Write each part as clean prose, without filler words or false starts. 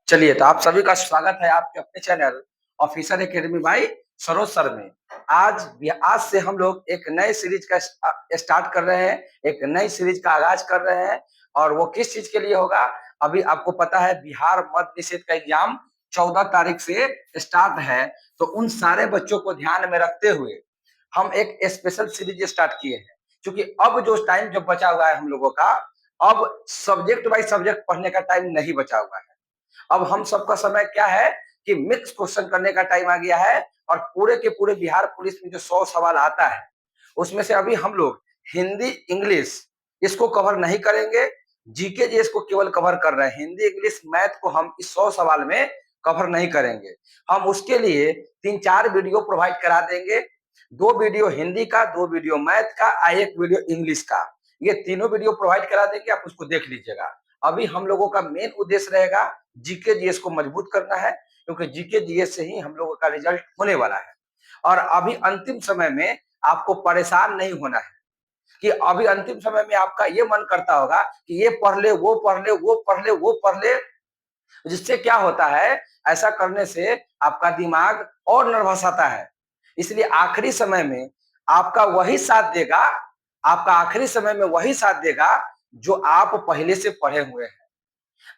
चलिए, तो आप सभी का स्वागत है आपके अपने channel officer academy by Saroj sir में। आज से हम लोग एक नए सीरीज का स्टार्ट कर रहे हैं, एक नई सीरीज का आगाज कर रहे हैं। और वो किस चीज के लिए होगा? अभी आपको पता है बिहार मद्य निषेध का एग्जाम 14 तारीख से स्टार्ट है। तो उन सारे बच्चों को ध्यान में रखते हुए हम एक स्पेशल सीरीज स्टार्ट किए हैं, क्योंकि अब जो टाइम जो बचा हुआ है हम लोगों का, अब सब्जेक्ट बाई सब्जेक्ट पढ़ने का टाइम नहीं बचा हुआ है। अब हम सबका समय क्या है कि मिक्स क्वेश्चन करने का टाइम आ गया है। और पूरे के पूरे बिहार पुलिस में जो 100 सवाल आता है, उसमें से अभी हम लोग हिंदी इंग्लिश इसको कवर नहीं करेंगे। जीके जी इसको केवल कवर कर रहे हैं, हिंदी इंग्लिश मैथ को हम इस 100 सवाल में कवर नहीं करेंगे। हम उसके लिए 3-4 वीडियो प्रोवाइड करा देंगे। 2 वीडियो हिंदी का, 2 वीडियो मैथ का, 1 वीडियो इंग्लिश का। ये तीनों वीडियो प्रोवाइड करा देंगे, आप उसको देख लीजिएगा। अभी हम लोगों का मेन उद्देश्य रहेगा जीके जीएस को मजबूत करना है, क्योंकि जीके जीएस से ही हम लोगों का रिजल्ट होने वाला है। और अभी अंतिम समय में आपको परेशान नहीं होना है कि अभी अंतिम समय में आपका ये मन करता होगा कि ये पढ़ ले, वो पढ़ ले, वो पढ़ ले, वो पढ़ ले। जिससे क्या होता है, ऐसा करने से आपका दिमाग और नर्वस आता है। इसलिए आखिरी समय में आपका वही साथ देगा, आपका आखिरी समय में वही साथ देगा जो आप पहले से पढ़े हुए हैं।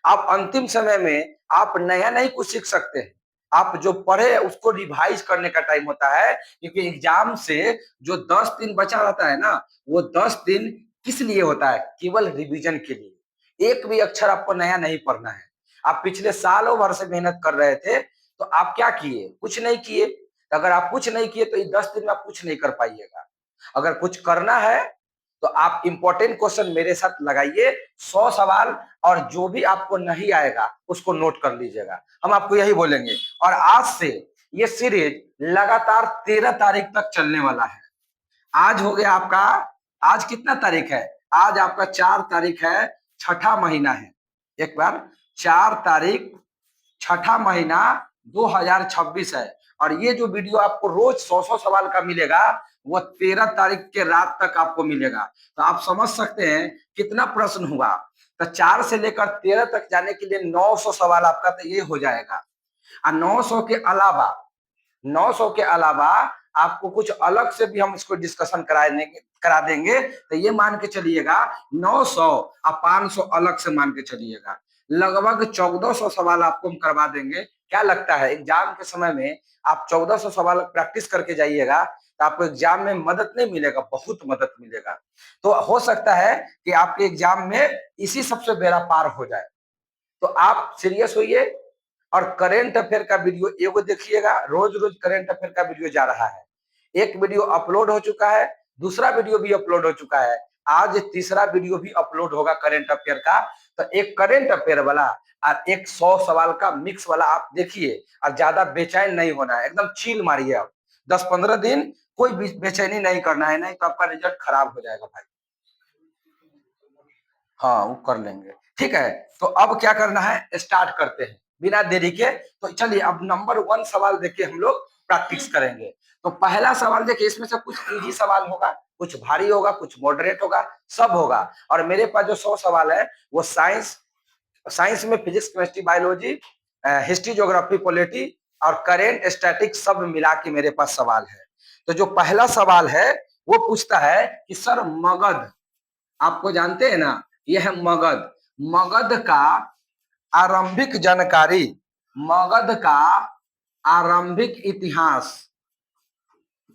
आप अंतिम समय में आप नया नहीं कुछ सीख सकते हैं। आप जो पढ़े उसको रिवाइज करने का टाइम होता है, क्योंकि एग्जाम से जो 10 दिन बचा रहता है ना, वो 10 दिन किस लिए होता है? केवल रिवीजन के लिए। एक भी अक्षर आपको नया नहीं पढ़ना है। आप पिछले सालों भर से मेहनत कर रहे थे, तो आप क्या किए? कुछ नहीं किए। अगर आप कुछ नहीं किए तो इस 10 दिन में आप कुछ नहीं कर पाइएगा। अगर कुछ करना है तो आप इंपॉर्टेंट क्वेश्चन मेरे साथ लगाइए, 100 सवाल, और जो भी आपको नहीं आएगा उसको नोट कर लीजिएगा। हम आपको यही बोलेंगे। और आज से ये सीरीज लगातार 13 तारीख तक चलने वाला है। आज हो गया आपका, आज कितना तारीख है? आज आपका 4 तारीख है, छठा महीना है। एक बार, 4 तारीख छठा महीना 2026 है। और ये जो वीडियो आपको रोज 100 सवाल का मिलेगा, वो 13 तारीख के रात तक आपको मिलेगा। तो आप समझ सकते हैं कितना प्रश्न हुआ। तो 4 से लेकर 13 तक जाने के लिए 900 सवाल आपका तो ये हो जाएगा। और 900 के अलावा, 900 के अलावा आपको कुछ अलग से भी हम इसको डिस्कशन करा देंगे। तो ये मान के चलिएगा 900 और 500 अलग से मान के चलिएगा, लगभग 1400 सवाल आपको हम करवा देंगे। क्या लगता है एग्जाम के समय में आप 1400 सवाल प्रैक्टिस करके जाइएगा तो आपको एग्जाम में मदद नहीं मिलेगा, बहुत मदद मिलेगा। तो हो सकता है कि आपके एग्जाम में इसी सबसे बेड़ा पार हो जाए। तो आप सीरियस होइए और करेंट अफेयर का वीडियो एगो देखिएगा। रोज रोज करेंट अफेयर का वीडियो जा रहा है। एक वीडियो अपलोड हो चुका है, दूसरा वीडियो भी अपलोड हो चुका है, आज तीसरा वीडियो भी अपलोड होगा करेंट अफेयर का। तो एक करेंट अफेयर वाला और एक 100 सवाल का मिक्स वाला आप देखिए। और ज्यादा बेचैन नहीं होना है, एकदम चिल मारिए। आप 10-15 दिन कोई बेचैनी नहीं करना है, नहीं तो आपका रिजल्ट खराब हो जाएगा भाई। हाँ, वो कर लेंगे। ठीक है, तो अब क्या करना है, स्टार्ट करते हैं बिना देरी के। तो चलिए अब नंबर 1 सवाल देखिए, हम लोग प्रैक्टिस करेंगे। तो पहला सवाल देखिए, इसमें से कुछ इजी सवाल होगा, कुछ भारी होगा, कुछ मॉडरेट होगा, सब होगा। और मेरे पास जो 100 सवाल है वो साइंस साइंस में physics chemistry biology, history geography polity और करेंट स्टैटिक्स सब मिला के मेरे पास सवाल है। तो जो पहला सवाल है वो पूछता है कि सर मगध, आपको जानते हैं ना, यह है मगध। मगध का आरंभिक जानकारी, मगध का आरंभिक इतिहास,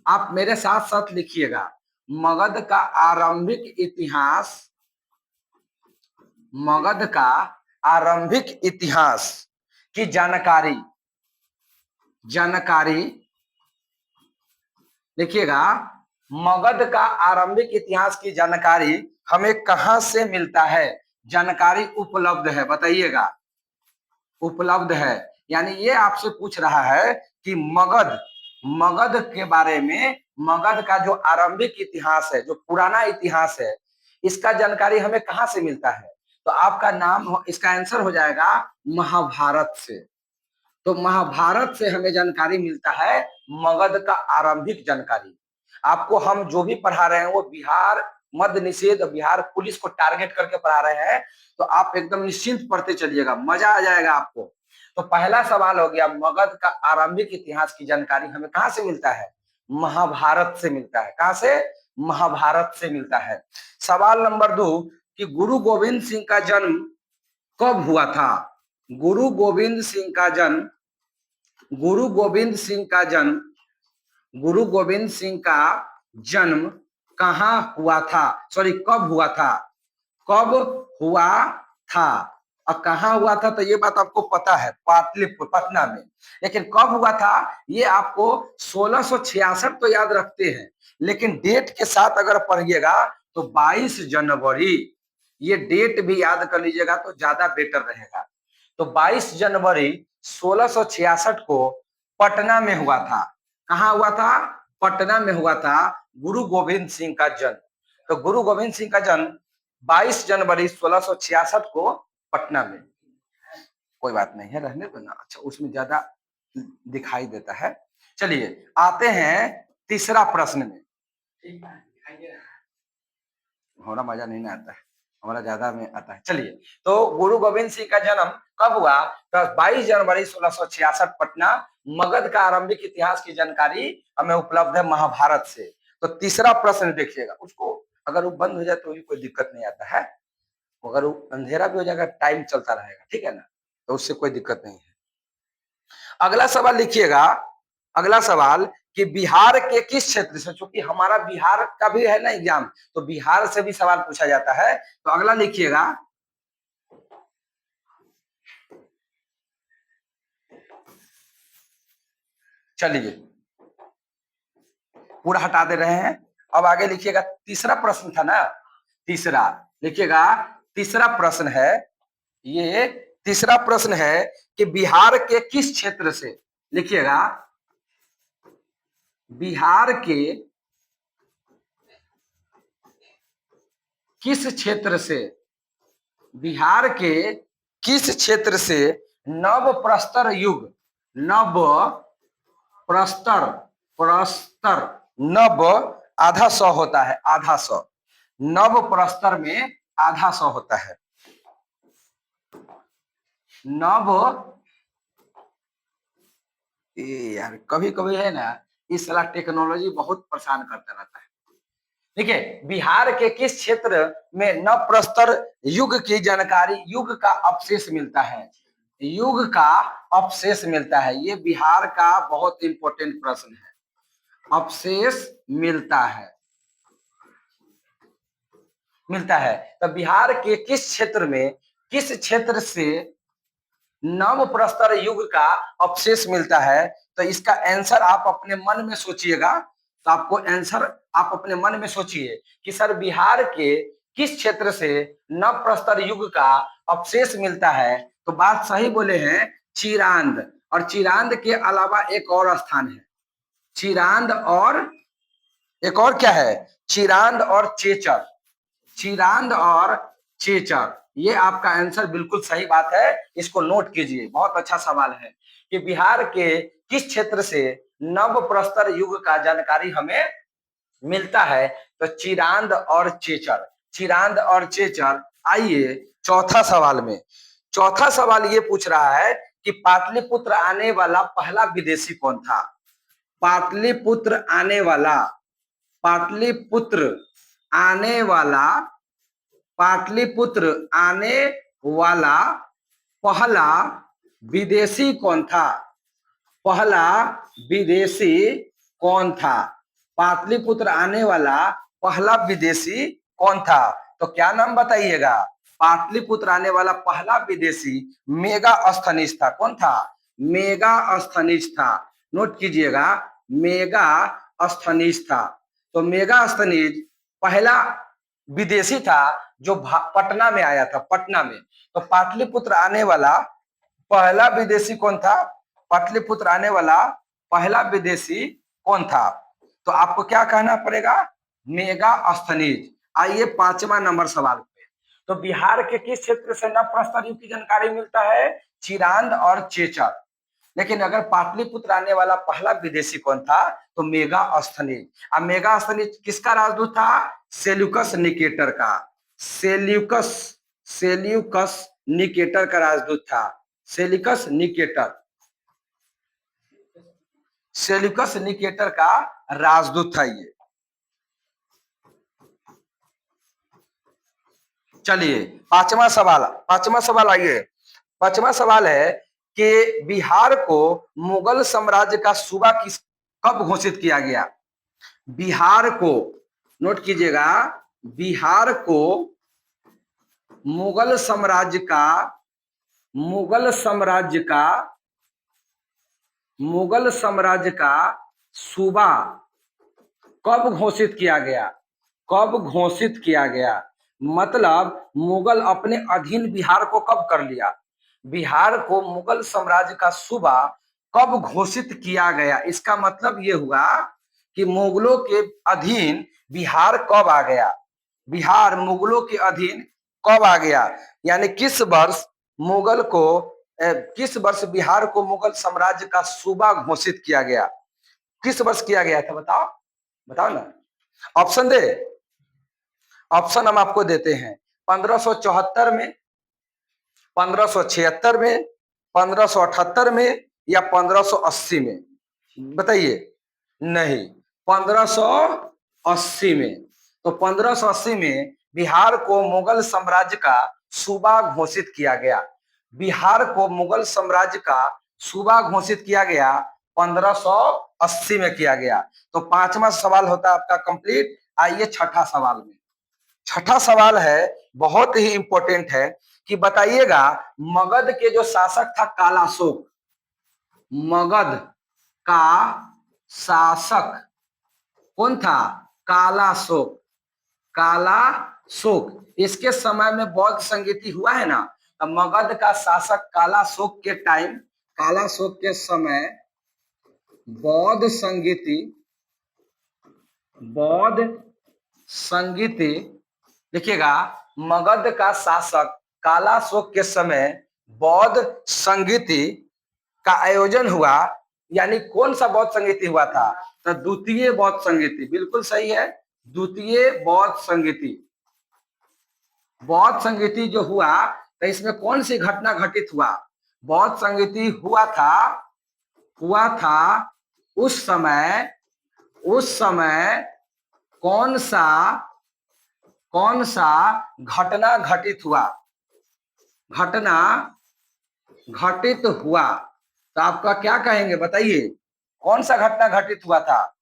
आप मेरे साथ साथ लिखिएगा। मगध का आरंभिक इतिहास, मगध का आरंभिक इतिहास की जानकारी, जानकारी लिखिएगा। मगध का आरंभिक इतिहास की जानकारी हमें कहां से मिलता है? जानकारी उपलब्ध है, बताइएगा। उपलब्ध है, यानी ये आपसे पूछ रहा है कि मगध, मगध के बारे में, मगध का जो आरंभिक इतिहास है, जो पुराना इतिहास है, इसका जानकारी हमें कहां से मिलता है? तो आपका नाम, इसका आंसर हो जाएगा महाभारत से। तो महाभारत से हमें जानकारी मिलता है मगध का आरंभिक जानकारी। आपको हम जो भी पढ़ा रहे हैं वो बिहार मद्य निषेध, बिहार पुलिस को टारगेट करके पढ़ा रहे हैं। तो आप एकदम निश्चिंत पढ़ते चलिएगा, मजा आ जाएगा आपको। तो पहला सवाल हो गया, मगध का आरंभिक इतिहास की जानकारी हमें कहां से मिलता है? महाभारत से मिलता है। कहां से? महाभारत से मिलता है। सवाल नंबर 2 कि गुरु गोविंद सिंह का जन्म कब हुआ था? गुरु गोविंद सिंह का जन्म गुरु गोविंद सिंह का जन्म गुरु गोविंद सिंह का जन्म कहां हुआ था? सॉरी, कब हुआ था? कब हुआ था? और कहां हुआ था तो ये बात आपको पता है, पाटलिपुत्र, पटना में। लेकिन कब हुआ था ये आपको 1666 तो याद रखते हैं, लेकिन डेट के साथ अगर पढ़िएगा तो 22 जनवरी, ये डेट भी याद कर लीजिएगा तो ज्यादा बेटर रहेगा। तो 22 जनवरी 1666 को पटना में हुआ था। कहां हुआ था? पटना में हुआ था गुरु गोविंद सिंह का जन्म। तो गुरु गोविंद सिंह का जन्म 22 जनवरी 1666 को पटना में। कोई बात नहीं है, रहने दो ना। अच्छा, उसमें ज्यादा दिखाई देता है। चलिए आते हैं तीसरा प्रश्न में। हमारा मजा नहीं ना आता है, हमारा ज्यादा में आता है। चलिए, तो गुरु गोविंद सिंह का जन्म कब हुआ? तो 22 जनवरी 1666 पटना। मगध का आरंभिक इतिहास की जानकारी हमें उपलब्ध है महाभारत से। तो तीसरा प्रश्न देखिएगा, उसको अगर वो बंद हो जाए तो भी कोई दिक्कत नहीं आता है, अगर वो अंधेरा भी हो जाएगा टाइम चलता रहेगा, ठीक है ना, तो उससे कोई दिक्कत नहीं है। अगला सवाल लिखिएगा, अगला सवाल कि बिहार के किस क्षेत्र से, चूंकि हमारा बिहार का भी है ना एग्जाम, तो बिहार से भी सवाल पूछा जाता है। तो अगला लिखिएगा, चलिए पूरा हटा दे रहे हैं। अब आगे लिखिएगा, तीसरा प्रश्न था ना, तीसरा लिखिएगा। तीसरा प्रश्न है, ये तीसरा प्रश्न है कि बिहार के किस क्षेत्र से, लिखिएगा, बिहार के किस क्षेत्र से, बिहार के किस क्षेत्र से नव प्रस्तर युग, नव प्रस्तर, प्रस्तर, नव आधा सौ होता है, आधा सौ, नव प्रस्तर में आधा सौ होता है। नव, यार कभी कभी है ना, इस साला टेक्नोलॉजी बहुत परेशान करता रहता है। देखिए, बिहार के किस क्षेत्र में नव प्रस्तर युग की जानकारी, युग का अवशेष मिलता है, युग का अवशेष मिलता है। ये बिहार का बहुत इंपॉर्टेंट प्रश्न है। अवशेष मिलता है, मिलता है। तो बिहार के किस क्षेत्र में, किस क्षेत्र से नव प्रस्तर युग का अवशेष मिलता है? तो इसका आंसर आप अपने मन में सोचिएगा। तो आपको आंसर आप अपने मन में सोचिए कि सर बिहार के किस क्षेत्र से नव प्रस्तर युग का अवशेष मिलता है। तो बात सही बोले हैं, चिरांद। और चिरांद के अलावा एक और स्थान है, चिरांद, और एक और क्या है, चिरांद और चेचर, चिरांद और चेचर। ये आपका आंसर बिल्कुल सही बात है, इसको नोट कीजिए, बहुत अच्छा सवाल है कि बिहार के किस क्षेत्र से नव प्रस्तर युग का जानकारी हमें मिलता है। तो चिरांद और चेचर, चिरांद और चेचर। आइए चौथा सवाल में, चौथा सवाल ये पूछ रहा है कि पाटलिपुत्र आने वाला पहला विदेशी कौन था? पाटलिपुत्र आने वाला, पाटलिपुत्र आने वाला, पाटलिपुत्र आने वाला पहला विदेशी कौन था? पहला विदेशी कौन था? पाटलिपुत्र आने वाला पहला विदेशी कौन था? तो क्या नाम बताइएगा? पाटलिपुत्र आने वाला पहला विदेशी मेगास्थनीज था। कौन था? मेगास्थनीज था। नोट कीजिएगा, मेगास्थनीज था। तो मेगास्थनीज पहला विदेशी था जो पटना में आया था, पटना में। तो पाटलिपुत्र आने वाला पहला विदेशी कौन था? पाटलिपुत्र आने वाला पहला विदेशी कौन था? तो आपको क्या कहना पड़ेगा? मेगास्थनीज। आइए पांचवा नंबर सवाल पे। तो बिहार के किस क्षेत्र से नव प्रस्तर युग की जानकारी मिलता है? चिरांद और चेचर। लेकिन अगर पाटलिपुत्र आने वाला पहला विदेशी कौन था? तो मेगास्थनीज। अब मेगास्थनीज किसका राजदूत था? सेल्यूकस निकेटर का, सेल्यूकस, सेल्यूकस निकेटर का राजदूत था। सेल्यूकस निकेटर, सेल्यूकस निकेटर का राजदूत था ये। चलिए पांचवा सवाल आइए। पांचवा सवाल है कि बिहार को मुगल साम्राज्य का सूबा किस कब घोषित किया गया? बिहार को, नोट कीजिएगा, बिहार को मुगल साम्राज्य का मुगल साम्राज्य का मुगल साम्राज्य का सूबा कब घोषित किया गया? कब घोषित किया गया मतलब मुगल अपने अधीन बिहार को कब कर लिया? बिहार को मुगल साम्राज्य का सूबा कब घोषित किया गया? इसका मतलब ये हुआ कि मुगलों के अधीन बिहार कब आ गया, बिहार मुगलों के अधीन कब आ गया, यानी किस वर्ष मुगल को किस वर्ष बिहार को मुगल साम्राज्य का सूबा घोषित किया गया? किस वर्ष किया गया था? बताओ बताओ ना, ऑप्शन दे। ऑप्शन हम आपको देते हैं 1574 में, 1576 में, 1578 में या 1580 में। बताइए। नहीं, 1580 में। तो 1580 में बिहार को मुगल साम्राज्य का सूबा घोषित किया गया। बिहार को मुगल साम्राज्य का सूबा घोषित किया गया 1580 में किया गया। तो पांचवा सवाल होता है आपका कंप्लीट। आइए छठा सवाल में। छठा सवाल है, बहुत ही इंपॉर्टेंट है कि बताइएगा मगध के जो शासक था कालाशोक, मगध का शासक कौन था? कालाशोक। कालाशोक, इसके समय में बौद्ध संगीति हुआ है ना, तो मगध का शासक कालाशोक के टाइम, कालाशोक के समय बौद्ध संगीति देखिएगा, मगध का शासक कालाशोक के समय बौद्ध संगीति का आयोजन हुआ। यानी कौन सा बौद्ध संगीति हुआ था? तो द्वितीय बौद्ध संगीति, बिल्कुल सही है, द्वितीय बौद्ध संगीति। बौद्ध संगीति जो हुआ तो इसमें कौन सी घटना घटित हुआ? बौद्ध संगीति हुआ था उस समय कौन सा घटना घटित हुआ? घटना घटित हुआ तो आपका क्या कहेंगे? बताइए, कौन सा घटना घटित हुआ था?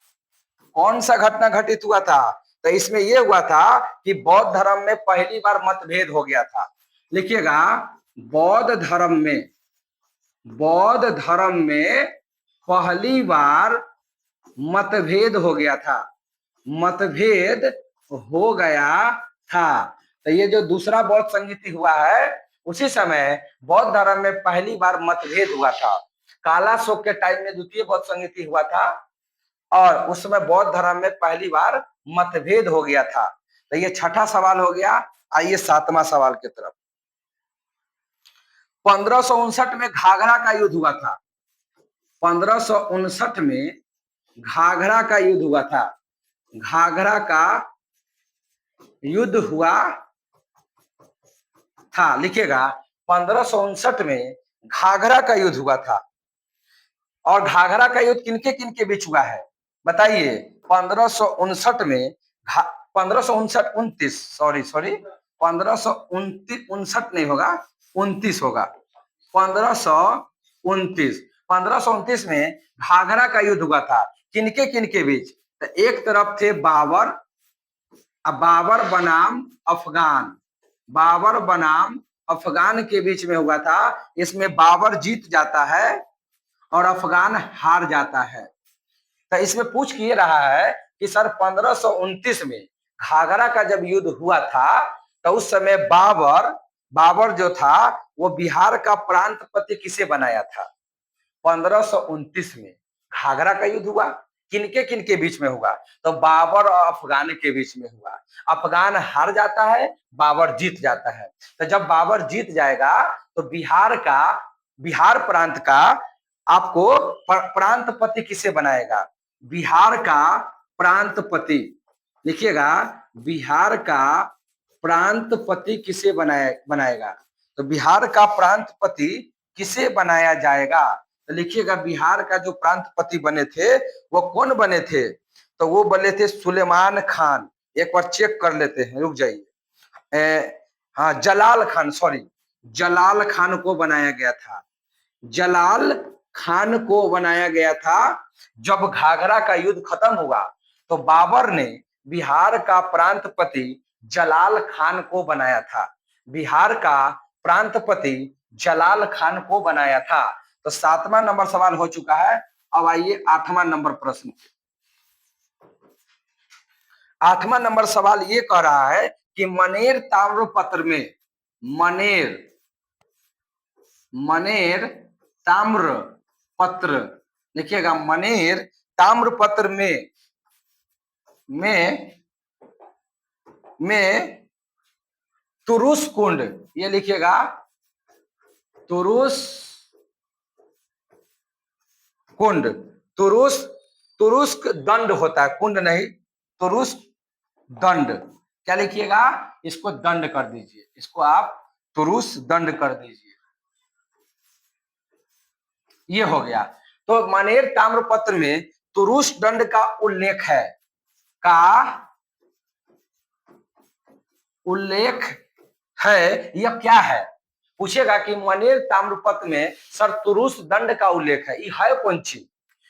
कौन सा घटना घटित हुआ था? तो इसमें यह हुआ था कि बौद्ध धर्म में पहली बार मतभेद हो गया था। लिखिएगा, बौद्ध धर्म में पहली बार मतभेद हो गया था। मतभेद हो गया था। तो ये जो दूसरा बौद्ध संगीति हुआ है, उसी समय बौद्ध धर्म में पहली बार मतभेद हुआ था। कालाशोक के टाइम में द्वितीय बौद्ध संगीति हुआ था और उस समय बौद्ध धर्म में पहली बार मतभेद हो गया था। तो ये छठा सवाल हो गया। आइए सातवां सवाल की तरफ। 1559 में घाघरा का युद्ध हुआ था। 1559 में घाघरा का युद्ध हुआ था। घाघरा का युद्ध हुआ था। लिखिएगा, 1559 में घाघरा का युद्ध हुआ था। और घाघरा का युद्ध किनके किनके बीच हुआ है? बताइए। 1559 में 1559 नहीं होगा, 29 होगा। 1529 में घाघरा का युद्ध हुआ था। किनके किनके बीच? तो एक तरफ थे बाबर बनाम अफगान के बीच में हुआ था। इसमें बाबर जीत जाता है और अफगान हार जाता है। तो इसमें पूछ किए रहा है कि सर 1529 में घाघरा का जब युद्ध हुआ था तो उस समय बाबर जो था वो बिहार का प्रांतपति किसे बनाया था? 1529 में घाघरा का युद्ध हुआ। किनके किनके बीच में हुआ? तो बाबर और अफगान के बीच में हुआ। अफगान हार जाता है, बाबर जीत जाता है। तो जब बाबर जीत जाएगा तो बिहार प्रांत का आपको प्रांतपति किसे बनाएगा? बिहार का प्रांतपति। लिखिएगा, बिहार का प्रांतपति किसे बनाएगा? तो बिहार का प्रांतपति किसे बनाया जाएगा? तो लिखिएगा बिहार का जो प्रांतपति बने थे वो कौन बने थे? तो वो बने थे सुलेमान खान। एक बार चेक कर लेते हैं, रुक जाइए। हाँ, जलाल खान, सॉरी, जलाल खान को बनाया गया था। जलाल खान को बनाया गया था। जब घाघरा का युद्ध खत्म हुआ तो बाबर ने बिहार का प्रांतपति जलाल खान को बनाया था। बिहार का प्रांतपति जलाल खान को बनाया था। तो 7वां नंबर सवाल हो चुका है। अब आइए 8वां नंबर प्रश्न। 8वां नंबर सवाल ये कह रहा है कि मनेर ताम्रपत्र में, मनेर मनेर ताम्र पत्र, लिखिएगा मनेर ताम्रपत्र में तुरुस कुंड, ये लिखिएगा तुरुस कुंड, तुरुस्क दंड होता है, कुंड नहीं, तुरुस्क दंड। क्या लिखिएगा? इसको दंड कर दीजिए, इसको आप तुरुस दंड कर दीजिए। ये हो गया। तो मनेर ताम्रपत्र में तुरुस दंड का उल्लेख है, यह क्या है? पूछेगा कि मनेर ताम्रपत्र में सर तुरुस दंड का उल्लेख है, ये है कौन चीज?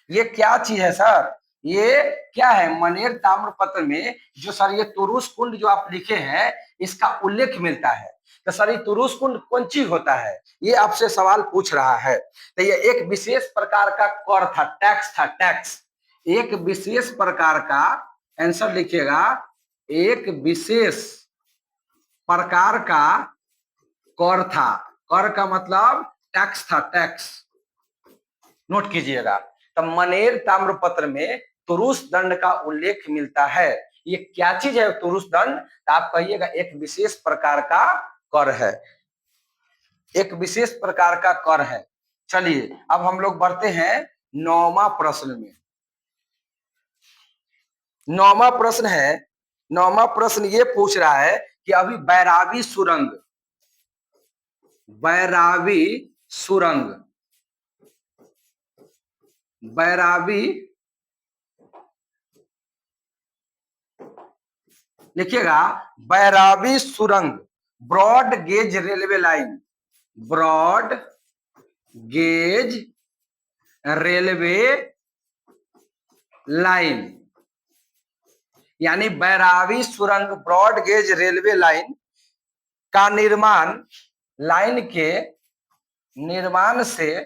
ये क्या चीज है सर? ये क्या है? मनेर ताम्रपत्र में जो सर ये तुरुस कुंड जो आप लिखे हैं इसका उल्लेख मिलता है। तो सर ये तुरुस कुंड कौन चीज होता है? ये आपसे सवाल पूछ रहा है। तो ये एक विशेष प्रकार का कर था, टैक्स था, टैक्स। एक विशेष प्रकार का, आंसर लिखिएगा, एक विशेष प्रकार का कर था। कर का मतलब टैक्स था, टैक्स। नोट कीजिएगा। तो मनेर ताम्रपत्र में तुरुस दंड का उल्लेख मिलता है। ये क्या चीज है तुरुस दंड? तो आप कहिएगा एक विशेष प्रकार का कर है, एक विशेष प्रकार का कर है। चलिए अब हम लोग बढ़ते हैं 9वां प्रश्न में। 9वां प्रश्न है, 9वां प्रश्न ये पूछ रहा है कि अभी बैरावी सुरंग, बैरावी सुरंग, बैरावी, लिखिएगा बैरावी सुरंग, broad gauge railway line, broad gauge railway line, यानी बैरावी सुरंग ब्रॉड गेज रेलवे लाइन का निर्माण, लाइन के निर्माण से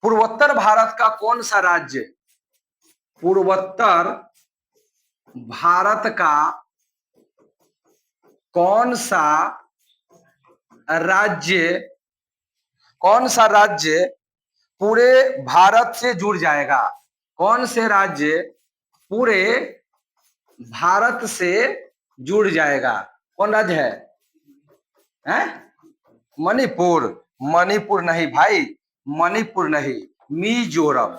पूर्वोत्तर भारत का कौन सा राज्य, पूर्वोत्तर भारत का कौन सा राज्य पूरे भारत से जुड़ जाएगा? कौन से राज्य पूरे भारत से जुड़ जाएगा? कौन राज्य है? मणिपुर? मणिपुर नहीं भाई, मणिपुर नहीं, मिजोरम,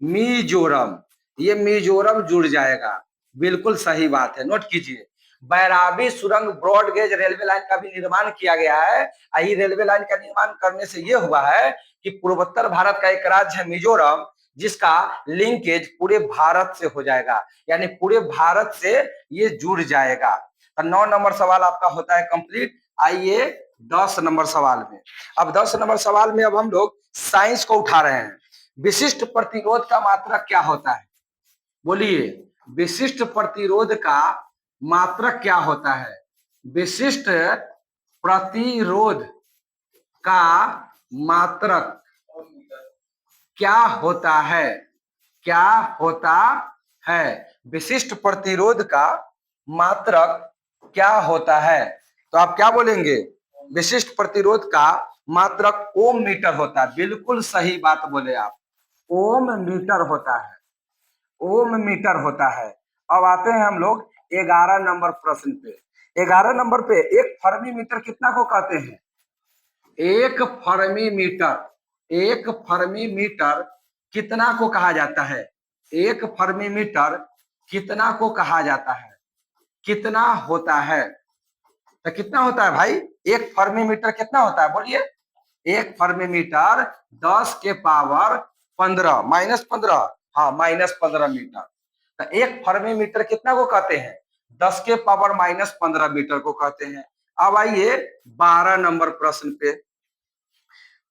मिजोरम। ये मिजोरम जुड़ जाएगा, बिल्कुल सही बात है, नोट कीजिए। बैरावी सुरंग ब्रॉड गेज रेलवे लाइन का भी निर्माण किया गया है। यही रेलवे लाइन का निर्माण करने से ये हुआ है कि पूर्वोत्तर भारत का एक राज्य है मिजोरम, जिसका लिंकेज पूरे भारत से हो जाएगा, यानी पूरे भारत से ये जुड़ जाएगा। तो 9 नंबर सवाल आपका होता है कंप्लीट। आइए 10 नंबर सवाल में। अब 10 नंबर सवाल में अब हम लोग साइंस को उठा रहे हैं। विशिष्ट प्रतिरोध का मात्रक क्या होता है? बोलिए, विशिष्ट प्रतिरोध का मात्रक क्या होता है? विशिष्ट प्रतिरोध का मात्रक क्या होता है? क्या होता है? विशिष्ट प्रतिरोध का मात्रक क्या होता है? तो आप क्या बोलेंगे? विशिष्ट प्रतिरोध का मात्रक ओम मीटर होता है। बिल्कुल सही बात बोले आप, ओम मीटर होता है, ओम मीटर होता है। अब आते हैं हम लोग 11 नंबर प्रश्न पे। 11 नंबर पे एक फर्मी मीटर कितना को कहते हैं? एक फर्मी मीटर, एक फर्मी मीटर कितना को कहा जाता है? एक फर्मी मीटर कितना को कहा जाता है? कितना होता है? तो कितना होता है भाई, एक फर्मी मीटर कितना होता है बोलिए, एक फर्मी मीटर 10 के पावर 15 -15, हाँ -15 मीटर। तो एक फर्मी मीटर कितना को कहते हैं, 10 के पावर -15 मीटर को कहते हैं। अब आइए 12 नंबर प्रश्न पे,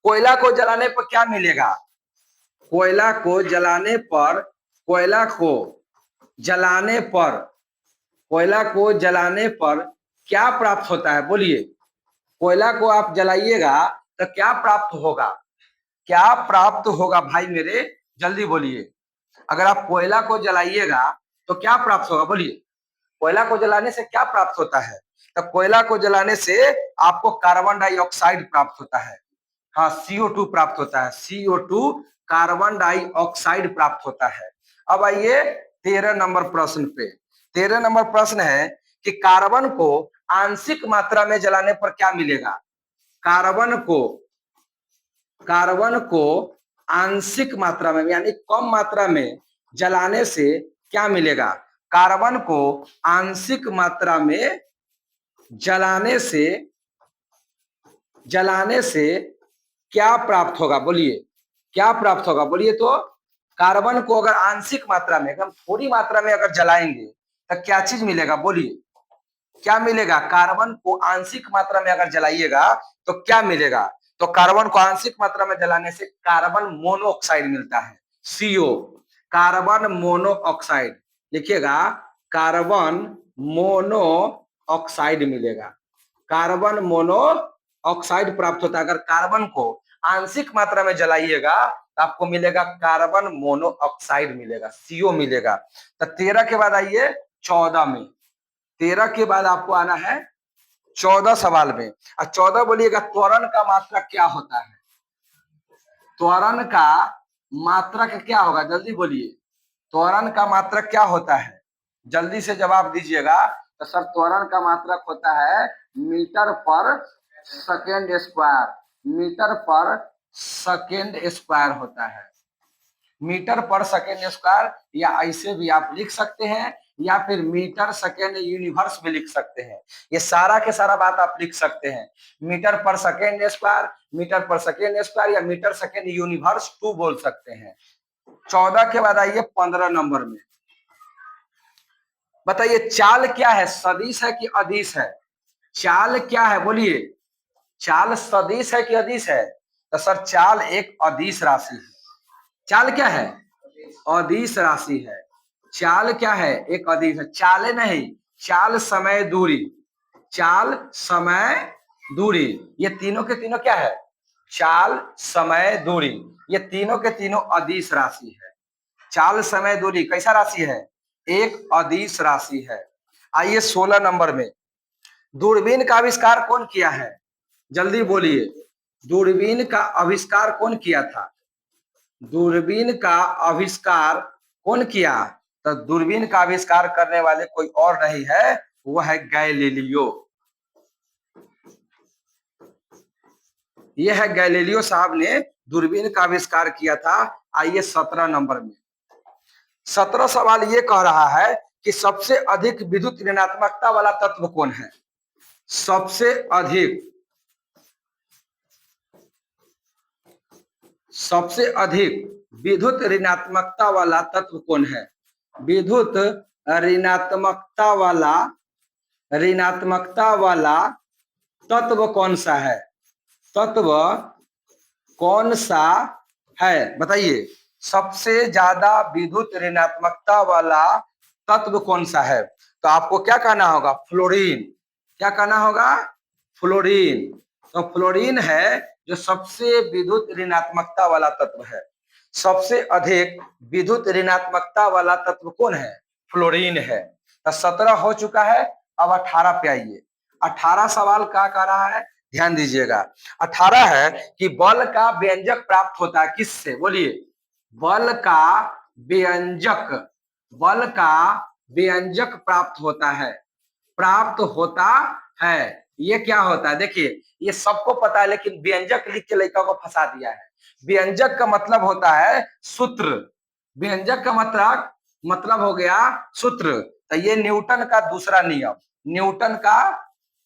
कोयला को जलाने पर क्या मिलेगा, कोयला को जलाने पर, कोयला को जलाने पर, कोयला को जलाने पर क्या प्राप्त होता है बोलिए, कोयला को आप जलाइएगा तो क्या प्राप्त होगा, क्या प्राप्त होगा भाई मेरे, जल्दी बोलिए। अगर आप कोयला को जलाइएगा तो क्या प्राप्त होगा बोलिए, कोयला को जलाने से क्या प्राप्त होता है, तो कोयला को जलाने से आपको कार्बन डाइऑक्साइड प्राप्त होता है, हाँ CO2 प्राप्त होता है, CO2 कार्बन डाइऑक्साइड प्राप्त होता है। अब आइए 13 नंबर प्रश्न पे, 13 नंबर प्रश्न है कि कार्बन को आंशिक मात्रा में जलाने पर क्या मिलेगा, कार्बन को, कार्बन को आंशिक मात्रा में यानी कम मात्रा में जलाने से क्या मिलेगा, कार्बन को आंशिक मात्रा में जलाने से क्या प्राप्त होगा बोलिए, क्या प्राप्त होगा बोलिए। तो कार्बन को अगर आंशिक मात्रा में, एकदम थोड़ी मात्रा में अगर जलाएंगे तो क्या चीज मिलेगा बोलिए, क्या मिलेगा, कार्बन को आंशिक मात्रा में अगर जलाइएगा तो क्या मिलेगा, तो कार्बन को आंशिक मात्रा में जलाने से कार्बन मोनोऑक्साइड मिलता है, CO, कार्बन मोनोऑक्साइड, लिखिएगा कार्बन मोनोऑक्साइड मिलेगा, कार्बन मोनोऑक्साइड प्राप्त होता है। अगर कार्बन को आंशिक मात्रा में जलाइएगा तो आपको मिलेगा कार्बन मोनोऑक्साइड मिलेगा, CO मिलेगा। तो 13 के बाद आइए 14 में, 13 के बाद आपको आना है 14 सवाल में। और 14 बोलिएगा त्वरण का मात्रा क्या होता है, त्वरण का मात्रा क्या होगा जल्दी बोलिए, त्वरण का मात्रक क्या होता है, जल्दी से जवाब दीजिएगा। तो सर त्वरण का मात्रक होता है मीटर पर सेकेंड स्क्वायर, मीटर पर सेकेंड स्क्वायर होता है, मीटर पर सेकेंड स्क्वायर, या ऐसे भी आप लिख सकते हैं, या फिर मीटर सेकेंड यूनिवर्स भी लिख सकते हैं, ये सारा के सारा बात आप लिख सकते हैं, मीटर पर सेकेंड स्क्वायर, मीटर पर सेकेंड स्क्वायर, या मीटर सेकेंड यूनिवर्स 2 बोल सकते हैं। 14 के बाद आइए 15 नंबर में, बताइए चाल क्या है, सदिश है कि अदिश है, चाल क्या है बोलिए, चाल सदिश है कि अदिश है, तो सर चाल एक अदिश राशि है, चाल क्या है, अदिश राशि है, चाल क्या है, एक अदिश है, चाले नहीं, चाल समय दूरी, चाल समय दूरी, ये तीनों के तीनों क्या है, चाल समय दूरी, ये तीनों के तीनों अदिश राशि है। चाल समय दूरी कैसा राशि है, एक अदिश राशि है। आइए 16 नंबर में, दूरबीन का आविष्कार कौन किया है, जल्दी बोलिए, दूरबीन का आविष्कार कौन किया था, दूरबीन का आविष्कार कौन किया, तो दूरबीन का आविष्कार करने वाले कोई और नहीं है, वो है गैलीलियो, ये है गैलीलियो साहब ने दूरबीन का आविष्कार किया था। आइए 17 नंबर में, 17 सवाल ये कह रहा है कि सबसे अधिक विद्युत ऋणात्मकता वाला तत्व कौन है, सबसे अधिक, सबसे अधिक विद्युत ऋणात्मकता वाला तत्व कौन है, विद्युत ऋणात्मकता वाला, ऋणात्मकता वाला तत्व कौन सा है, तत्व कौन सा है बताइए, सबसे ज्यादा विद्युत ऋणात्मकता वाला तत्व कौन सा है, तो आपको क्या कहना होगा, फ्लोरीन, क्या कहना होगा, फ्लोरीन। तो फ्लोरीन है जो सबसे विद्युत ऋणात्मकता वाला तत्व है, सबसे अधिक विद्युत ऋणात्मकता वाला तत्व कौन है, फ्लोरीन है। तो 17 हो चुका है, अब 18 पे आइए, 18 सवाल क्या कर रहा है, ध्यान दीजिएगा। 18 है कि बल का व्यंजक प्राप्त होता है किससे बोलिए, बल का व्यंजक, बल का व्यंजक प्राप्त होता है, प्राप्त होता है, ये क्या होता है, देखिए ये सबको पता है लेकिन व्यंजक लिख के लड़का को फंसा दिया है। व्यंजक का मतलब होता है सूत्र, व्यंजक का मतलब हो गया सूत्र। तो ये न्यूटन का दूसरा नियम, न्यूटन का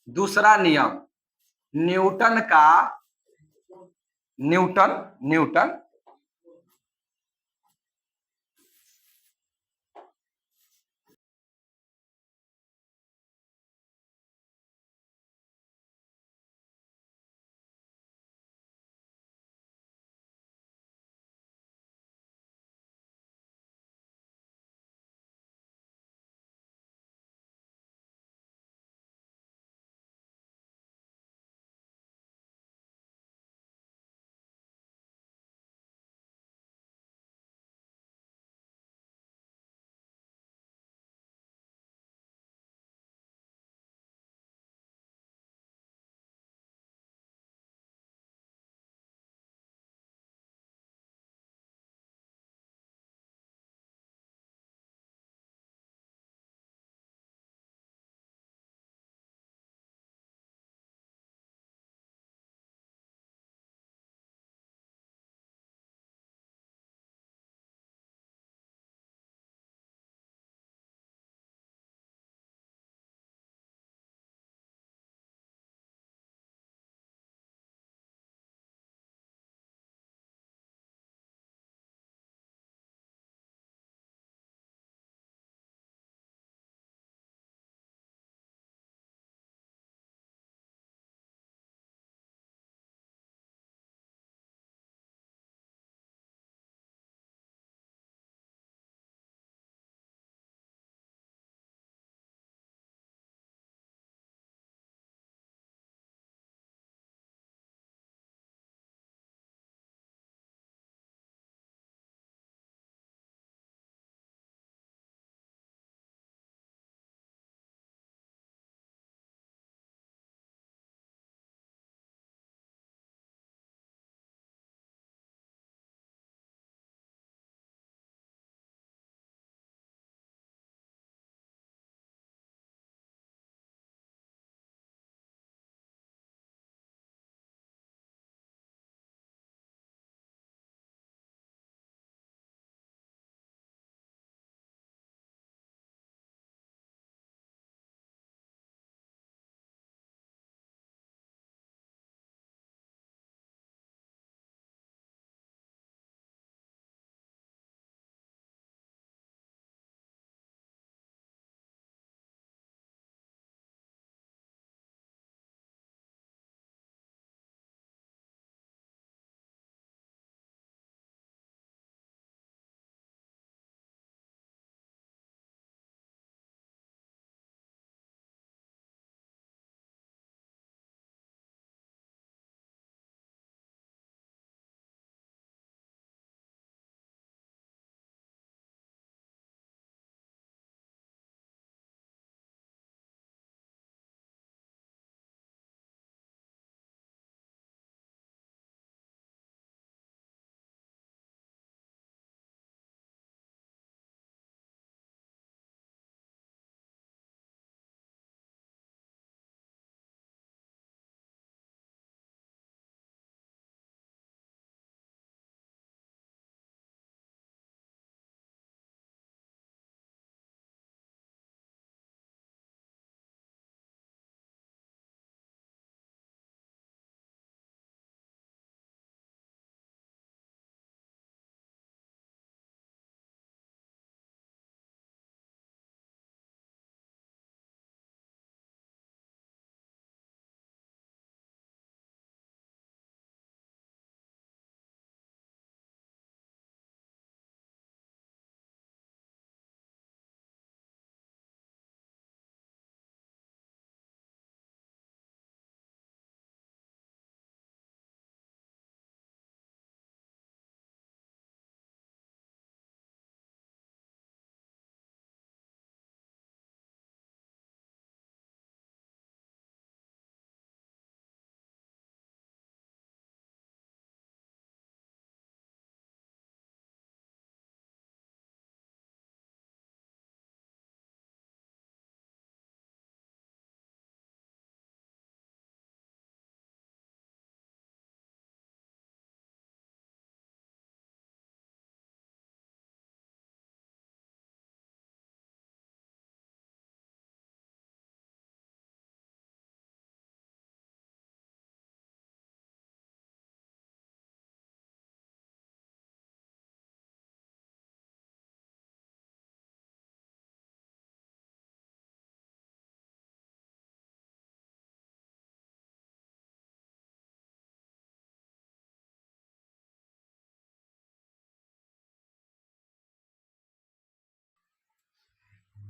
दूसरा नियम, न्यूटन का, न्यूटन न्यूटन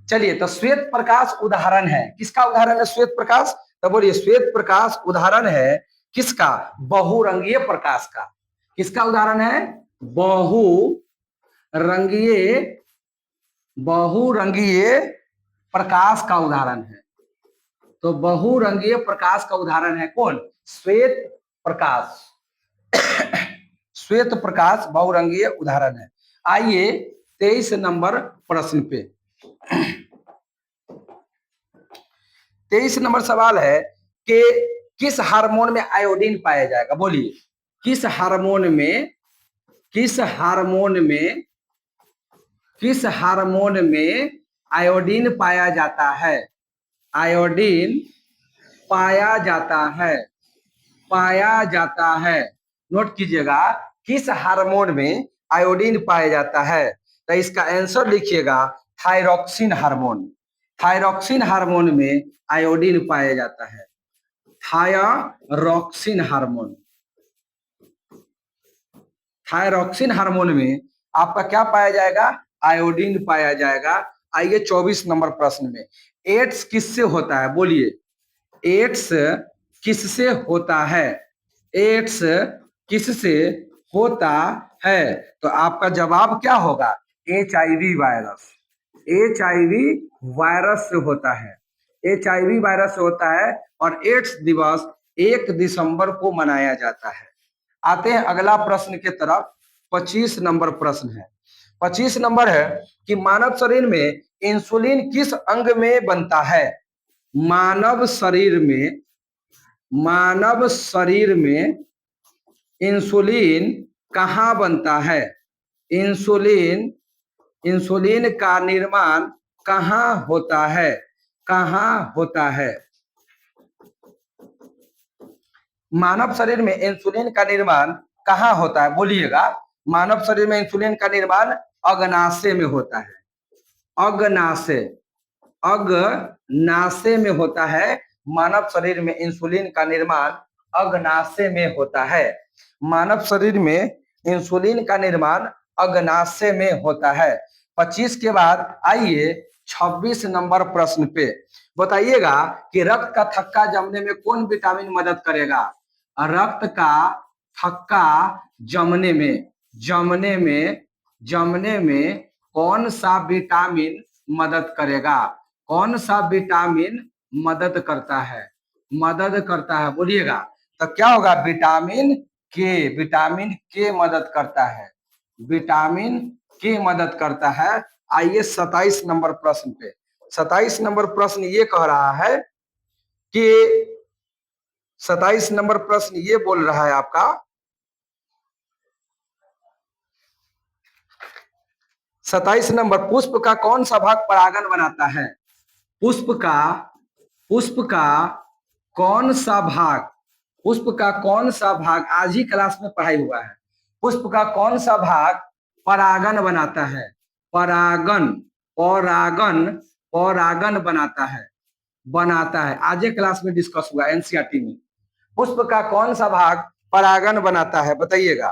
चलिए, तो श्वेत प्रकाश उदाहरण है, किसका उदाहरण है श्वेत प्रकाश? तो बोलिए, श्वेत प्रकाश उदाहरण है किसका? बहुरंगीय प्रकाश का। किसका उदाहरण है? बहुरंगीय बहुरंगीय प्रकाश का उदाहरण है। तो बहुरंगीय प्रकाश का उदाहरण है कौन? श्वेत प्रकाश। श्वेत प्रकाश बहुरंगीय उदाहरण है। आइए 23 नंबर प्रश्न पे। 23 नंबर सवाल है कि किस हार्मोन में आयोडीन पाया जाएगा? बोलिए, किस हार्मोन में आयोडीन पाया जाता है? आयोडीन पाया जाता है। नोट कीजिएगा, किस हार्मोन में आयोडीन पाया जाता है? तो इसका आंसर लिखिएगा, थायरॉक्सिन हार्मोन। थायरॉक्सिन हार्मोन में आयोडीन पाया जाता है। थायरॉक्सिन हार्मोन में आपका क्या पाया जाएगा? आयोडीन पाया जाएगा। आइए 24 नंबर प्रश्न में, एड्स किससे होता है? बोलिए, एड्स किससे होता है? एड्स किससे होता है? तो आपका जवाब क्या होगा? HIV virus. HIV वायरस से होता है। HIV वायरस से होता है और एड्स दिवस 1 दिसंबर को मनाया जाता है। आते हैं अगला प्रश्न के तरफ। 25 नंबर प्रश्न है। 25 नंबर है कि मानव शरीर में इंसुलिन किस अंग में बनता है? मानव शरीर में इंसुलिन कहाँ बनता है? इंसुलिन का निर्माण कहाँ होता है? मानव शरीर में इंसुलिन का निर्माण कहाँ होता है? बोलिएगा, मानव शरीर में इंसुलिन का निर्माण अग्नाशय में होता है। अग्नाशय में होता है। मानव शरीर में इंसुलिन का निर्माण अग्नाशय में होता है। मानव शरीर में इंसुलिन का निर्माण अग्नाशय में होता है। 25 के बाद आइए 26 नंबर प्रश्न पे। बताइएगा कि रक्त का थक्का जमने में कौन विटामिन मदद करेगा? रक्त का थक्का जमने में कौन सा विटामिन मदद करेगा? कौन सा विटामिन मदद करता है? बोलिएगा, तो क्या होगा? विटामिन के मदद करता है। आइए 27 नंबर प्रश्न पे। 27 नंबर प्रश्न ये कह रहा है कि 27 नंबर प्रश्न ये बोल रहा है आपका, 27 नंबर, पुष्प का कौन सा भाग परागण बनाता है? पुष्प का कौन सा भाग आज ही क्लास में पढ़ाई हुआ है। पुष्प का कौन सा भाग परागण बनाता है? परागण बनाता है। आज ही क्लास में डिस्कस हुआ एनसीईआरटी में। पुष्प का कौन सा भाग परागण बनाता है? बताइएगा,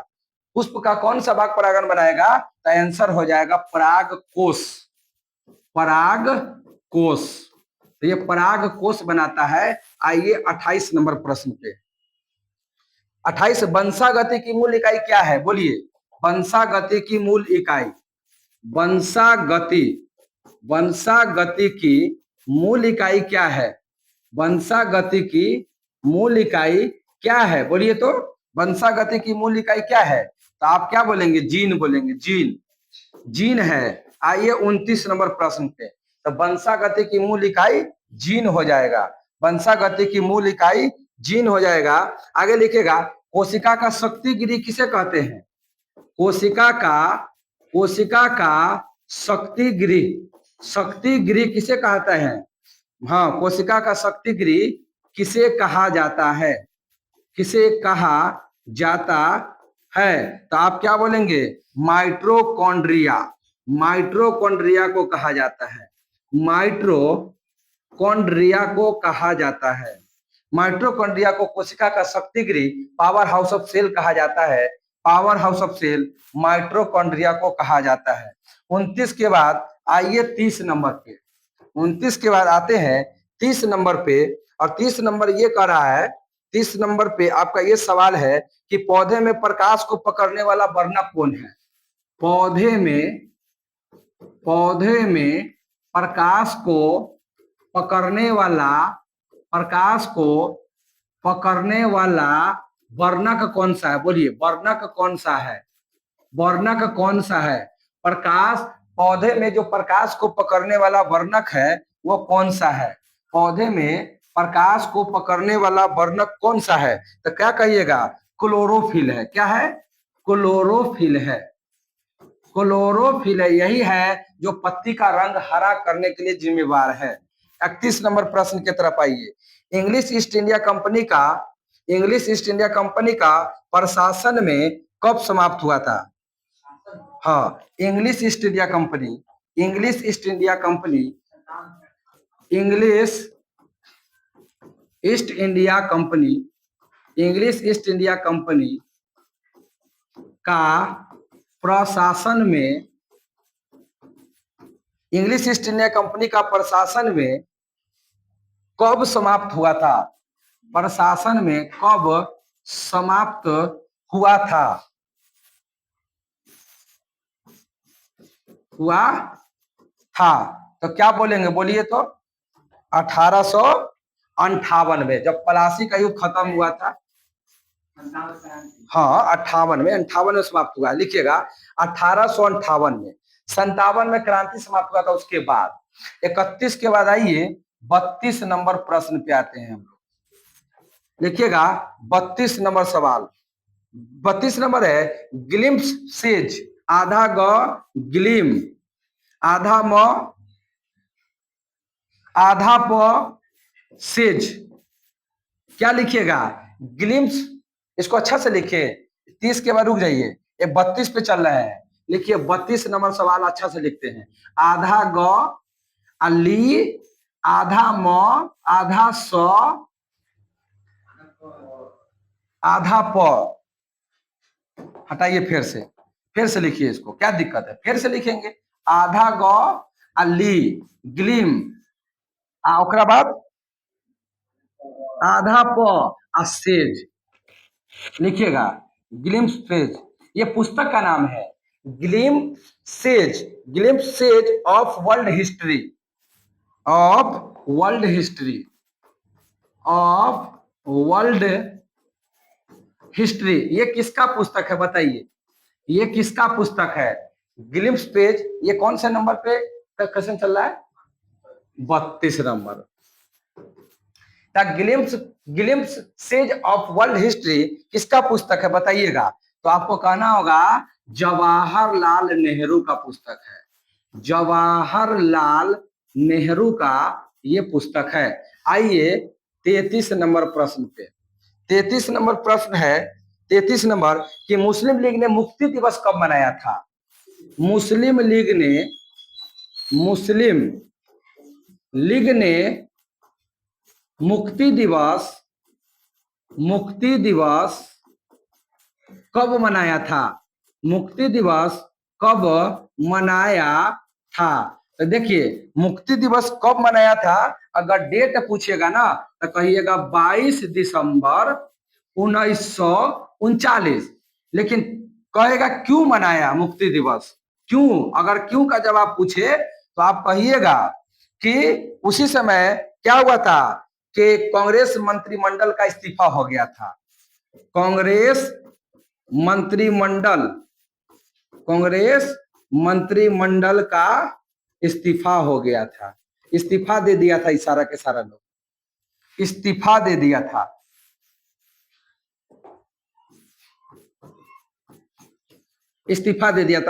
पुष्प का कौन सा भाग परागण बनाएगा? तो आंसर हो जाएगा परागकोश। तो ये परागकोश बनाता है। आइए 28 नंबर प्रश्न पे। 28, वंशागति की मूल इकाई क्या है? बोलिए, वंशागति की मूल इकाई क्या है? वंशागति की मूल इकाई क्या है? बोलिए, तो वंशागति की मूल इकाई क्या है? तो आप क्या बोलेंगे? जीन बोलेंगे। जीन है। आइए 29 नंबर प्रश्न पे। तो वंशागति की मूल इकाई जीन हो जाएगा। वंशागति की मूल इकाई जीन हो जाएगा। आगे लिखेगा, कोशिका का शक्ति गृह किसे कहते हैं? कोशिका का शक्ति गृह किसे कहते हैं? हाँ, कोशिका का शक्ति गृह किसे कहा जाता है? तो आप क्या बोलेंगे? माइटोकॉन्ड्रिया को कहा जाता है। माइटोकॉन्ड्रिया को कोशिका का शक्ति गृह, पावर हाउस ऑफ सेल कहा जाता है। Power house of cell mitochondria को कहा जाता है। 29 के बाद आइए 30 नंबर पे। 29 के बाद आते हैं 30 नंबर पे। और 30 नंबर ये कह रहा है, 30 नंबर पे आपका ये सवाल है कि पौधे में प्रकाश को पकड़ने वाला वर्णक कौन है। पौधे में प्रकाश को पकड़ने वाला वर्णक कौन सा है। बोलिए वर्णक कौन सा है, वर्णक कौन सा है। प्रकाश, पौधे में जो प्रकाश को पकड़ने वाला वर्णक है वो कौन सा है। पौधे में प्रकाश को पकड़ने वाला वर्णक कौन सा है, तो क्या कहिएगा, क्लोरोफिल है। क्या है, क्लोरोफिल है। क्लोरोफिल है, यही है जो पत्ती का रंग हरा करने के लिए जिम्मेवार है। 31 नंबर प्रश्न की तरफ आइए। इंग्लिश ईस्ट इंडिया कंपनी का प्रशासन में कब समाप्त हुआ था। हाँ, English east India company English east India company का प्रशासन में कब समाप्त हुआ था। प्रशासन में कब समाप्त हुआ था तो क्या बोलेंगे, बोलिए तो 1858 में, जब पलासी का युग खत्म हुआ था। हाँ 58 में समाप्त हुआ। लिखिएगा 1858 में। 57 में क्रांति समाप्त हुआ था। उसके बाद 31 के बाद आइए 32 नंबर प्रश्न पे आते हैं हम लोग। लिखिएगा 32 नंबर सवाल। 32 नंबर है ग्लिम्स सेज, आधा ग ग्लिम, आधा म, आधा प सेज। क्या लिखिएगा, ग्लिम्स। इसको अच्छा से लिखिए, 30 के बाद रुक जाइए, ये 32 पे चल रहे हैं। लिखिए 32 नंबर सवाल अच्छा से लिखते हैं। आधा ग अली, आधा म, आधा स, आधा प। हटाइए, फिर से लिखिए इसको, क्या दिक्कत है, फिर से लिखेंगे। आधा ग अली ग्लिम, ओकरा बाद आधा प सेज। लिखिएगा ग्लिम्स सेज, ये पुस्तक का नाम है। Glimpse sage of world history, ये किसका पुस्तक है बताइए, ये किसका पुस्तक है। ग्लिम्स पेज, ये कौन से नंबर पे क्वेश्चन चल रहा है, 32 number. Glimpse sage of world history किसका पुस्तक है बताइएगा। तो आपको कहना होगा जवाहरलाल नेहरू का पुस्तक है। जवाहरलाल नेहरू का ये पुस्तक है। आइए 33 नंबर प्रश्न पे। 33 नंबर प्रश्न है, 33 नंबर कि मुस्लिम लीग ने मुक्ति दिवस कब मनाया था। मुस्लिम लीग ने मुक्ति दिवस कब मनाया था। मुक्ति दिवस कब मनाया था, तो देखिए मुक्ति दिवस कब मनाया था। अगर डेट पूछेगा ना तो कहिएगा 22 दिसंबर 1939। लेकिन कहेगा क्यों मनाया मुक्ति दिवस, क्यों। अगर क्यों का जवाब पूछे तो आप कहिएगा कि उसी समय क्या हुआ था कि कांग्रेस मंत्रिमंडल का इस्तीफा हो गया था। कांग्रेस मंत्रिमंडल का इस्तीफा हो गया था। इस्तीफा दे दिया था, सारा के सारा लोग इस्तीफा दे दिया था।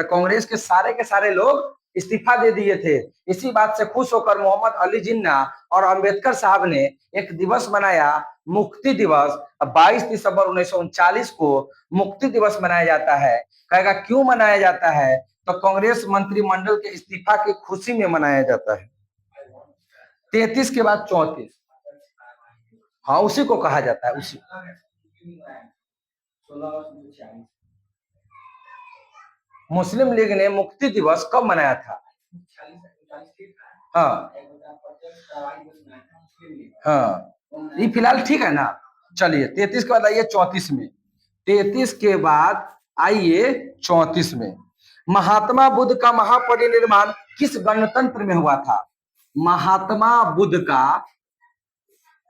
कांग्रेस के सारे लोग इस्तीफा दे दिए थे। इसी बात से खुश होकर मोहम्मद अली जिन्ना और अंबेडकर साहब ने एक दिवस मनाया, मुक्ति दिवस। 22 दिसंबर 1939 को मुक्ति दिवस मनाया जाता है। कहेगा क्यों मनाया जाता है, तो कांग्रेस मंत्रिमंडल के इस्तीफा की खुशी में मनाया जाता है। 33 के बाद 34, हाँ उसी को कहा जाता है, उसी। मुस्लिम लीग ने मुक्ति दिवस कब मनाया था। हाँ हाँ, ये फिलहाल ठीक है ना। चलिए 33 के बाद आइए 34 में। 33 के बाद आइए 34 में। महात्मा बुद्ध का महापरिनिर्वाण किस गणतंत्र में हुआ था? महात्मा बुद्ध का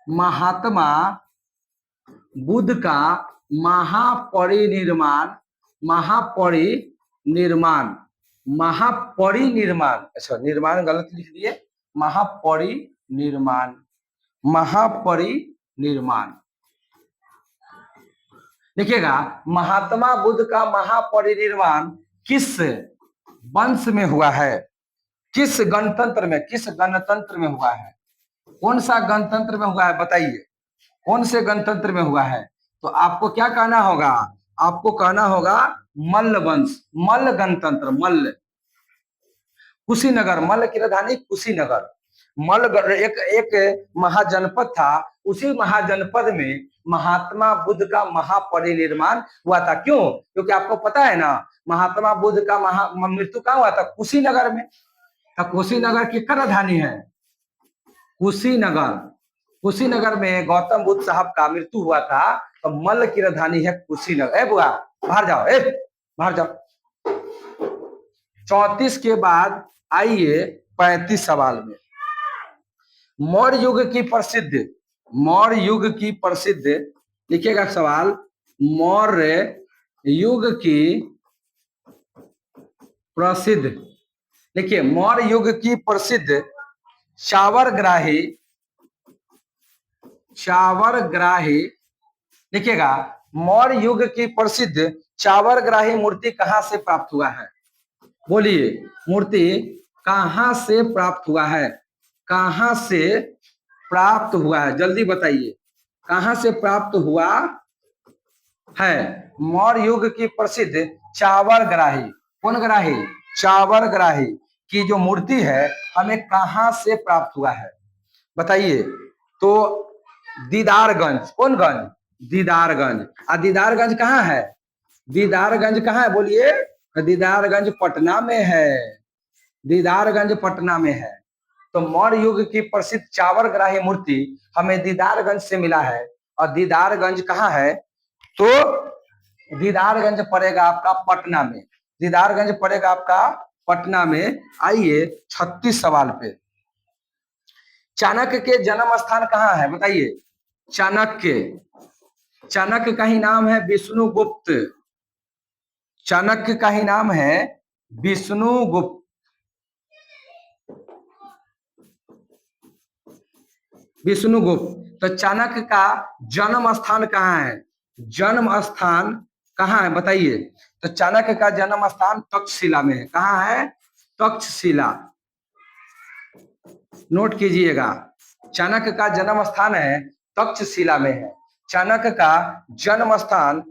महापरिनिर्माण, अच्छा निर्माण गलत लिख दिए, महापरिनिर्माण देखिएगा। महात्मा बुद्ध का महापरिनिर्वाण किस वंश में हुआ है? किस गणतंत्र में हुआ है? कौन सा गणतंत्र में हुआ है बताइए, कौन से गणतंत्र में हुआ है? तो आपको क्या कहना होगा? आपको कहना होगा मल्ल वंश, मल्ल गणतंत्र, मल्ल। कुशीनगर, मल्ल की राजधानी कुशीनगर। मल्ल एक महाजनपद था, उसी महाजनपद में महात्मा बुद्ध का महापरिनिर्वाण हुआ था। क्यों? क्योंकि आपको पता है ना, महात्मा बुद्ध का मृत्यु कहाँ हुआ था? कुशीनगर में। तो कुशीनगर की राजधानी है कुशीनगर। कुशीनगर में गौतम बुद्ध साहब का मृत्यु हुआ था, तो मल्ल की राजधानी है कुशीनगर। ए बुआ बाहर जाओ, बाहर जाओ। 34 के बाद आइए 35 सवाल में। मौर्य युग की प्रसिद्ध लिखिएगा सवाल, मौर्य युग की प्रसिद्ध, देखिए मौर्य युग की प्रसिद्ध चावरग्राही देखिएगा, मौर्य युग की प्रसिद्ध चावरग्राही मूर्ति कहां से प्राप्त हुआ है? बोलिए, मूर्ति कहां से प्राप्त हुआ है? कहां से प्राप्त हुआ है? जल्दी बताइए, कहां से प्राप्त हुआ है? मौर्य युग की प्रसिद्ध चावरग्राही, कौन ग्राही? चावरग्राही की जो मूर्ति है हमें कहां से प्राप्त हुआ है बताइए? तो दीदारगंज, कौन गंज? दीदारगंज। और दीदारगंज कहाँ है? दीदारगंज कहाँ है बोलिए? दीदारगंज पटना में है, दीदारगंज पटना में है। तो मौर्य युग की प्रसिद्ध चावरग्राही मूर्ति हमें दीदारगंज से मिला है। और दीदारगंज कहाँ है? तो दीदारगंज पड़ेगा आपका पटना में, दीदारगंज पड़ेगा आपका पटना में। आइए 36 सवाल पे। चाणक्य के जन्म स्थान कहाँ है बताइए? चाणक्य का ही नाम है विष्णुगुप्त। चाणक्य का ही नाम है विष्णुगुप्त। तो चाणक्य का जन्म स्थान कहाँ है? जन्म स्थान कहाँ है बताइए? तो चाणक्य का जन्म स्थान तक्षशिला में है। कहाँ है? तक्षशिला। नोट कीजिएगा, चाणक्य का जन्म स्थान है तक्षशिला में है। चाणक्य का जन्म स्थान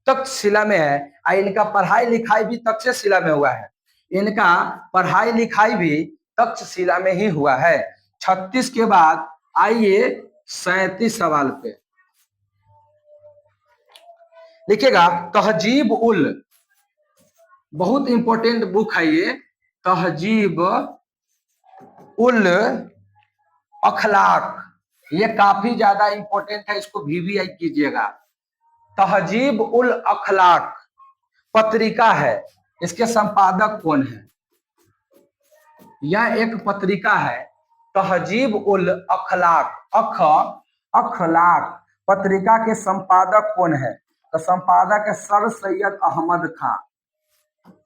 तक्षशिला में है। और इनका पढ़ाई लिखाई भी तक्षशिला में हुआ है। इनका पढ़ाई लिखाई भी तक्षशिला में ही हुआ है। 36 के बाद आइए 37 सवाल पे। देखिएगा, तहजीब उल, बहुत इंपॉर्टेंट बुक है ये, तहजीब उल अखलाक। ये काफी ज्यादा इंपॉर्टेंट है, इसको VVI कीजिएगा। तहजीब उल अखलाक पत्रिका है, इसके संपादक कौन है? यह एक पत्रिका है, तहजीब उल अखलाक, अखलाक पत्रिका के संपादक कौन है? तो संपादक है सर सैयद अहमद खां।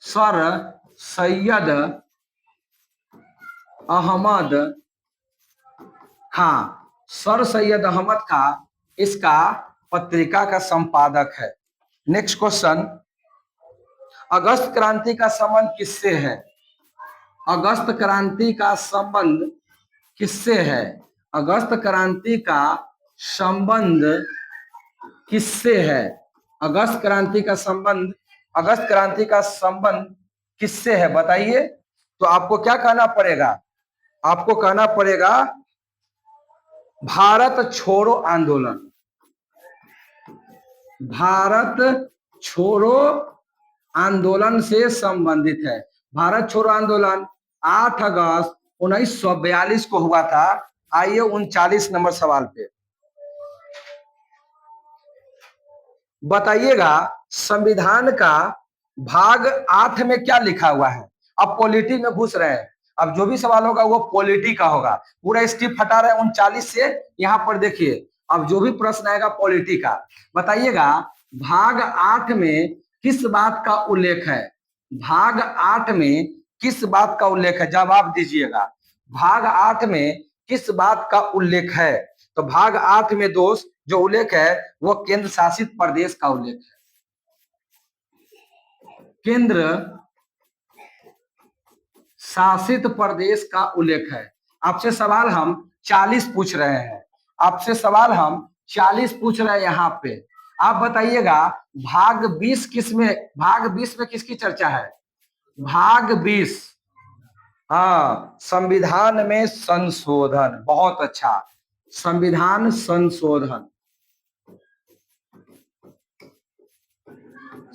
सर सैयद अहमद खां, सर सैयद अहमद खां इसका पत्रिका का संपादक है। नेक्स्ट क्वेश्चन, अगस्त क्रांति का संबंध किससे है? अगस्त क्रांति का संबंध किससे है? अगस्त क्रांति का संबंध किससे है? अगस्त क्रांति का संबंध किससे है बताइए? तो आपको क्या कहना पड़ेगा? आपको कहना पड़ेगा भारत छोड़ो आंदोलन। भारत छोड़ो आंदोलन से संबंधित है। भारत छोड़ो आंदोलन 8 अगस्त 1942 को हुआ था। आइए 39 नंबर सवाल पे बताइएगा, संविधान का भाग 8 में क्या लिखा हुआ है। अब पॉलिटी में घुस रहे हैं, अब जो भी सवाल होगा वो पॉलिटी का होगा। पूरा स्किप हटा रहे हैं 39 से। यहाँ पर देखिए, अब जो भी प्रश्न आएगा पॉलिटी का, बताइएगा भाग 8 में किस बात का उल्लेख है। भाग 8 में किस बात का उल्लेख है, जवाब दीजिएगा। भाग 8 में किस बात का उल्लेख है। तो भाग 8 में दोस्त जो उल्लेख है वो केंद्र शासित प्रदेश का उल्लेख है। केंद्र शासित प्रदेश का उल्लेख है। आपसे सवाल हम 40 पूछ रहे हैं, आपसे सवाल हम 40 पूछ रहे हैं यहाँ पे। आप बताइएगा भाग 20 किस में, भाग 20 में किसकी चर्चा है। भाग 20, हाँ, संविधान में संशोधन। बहुत अच्छा, संविधान संशोधन,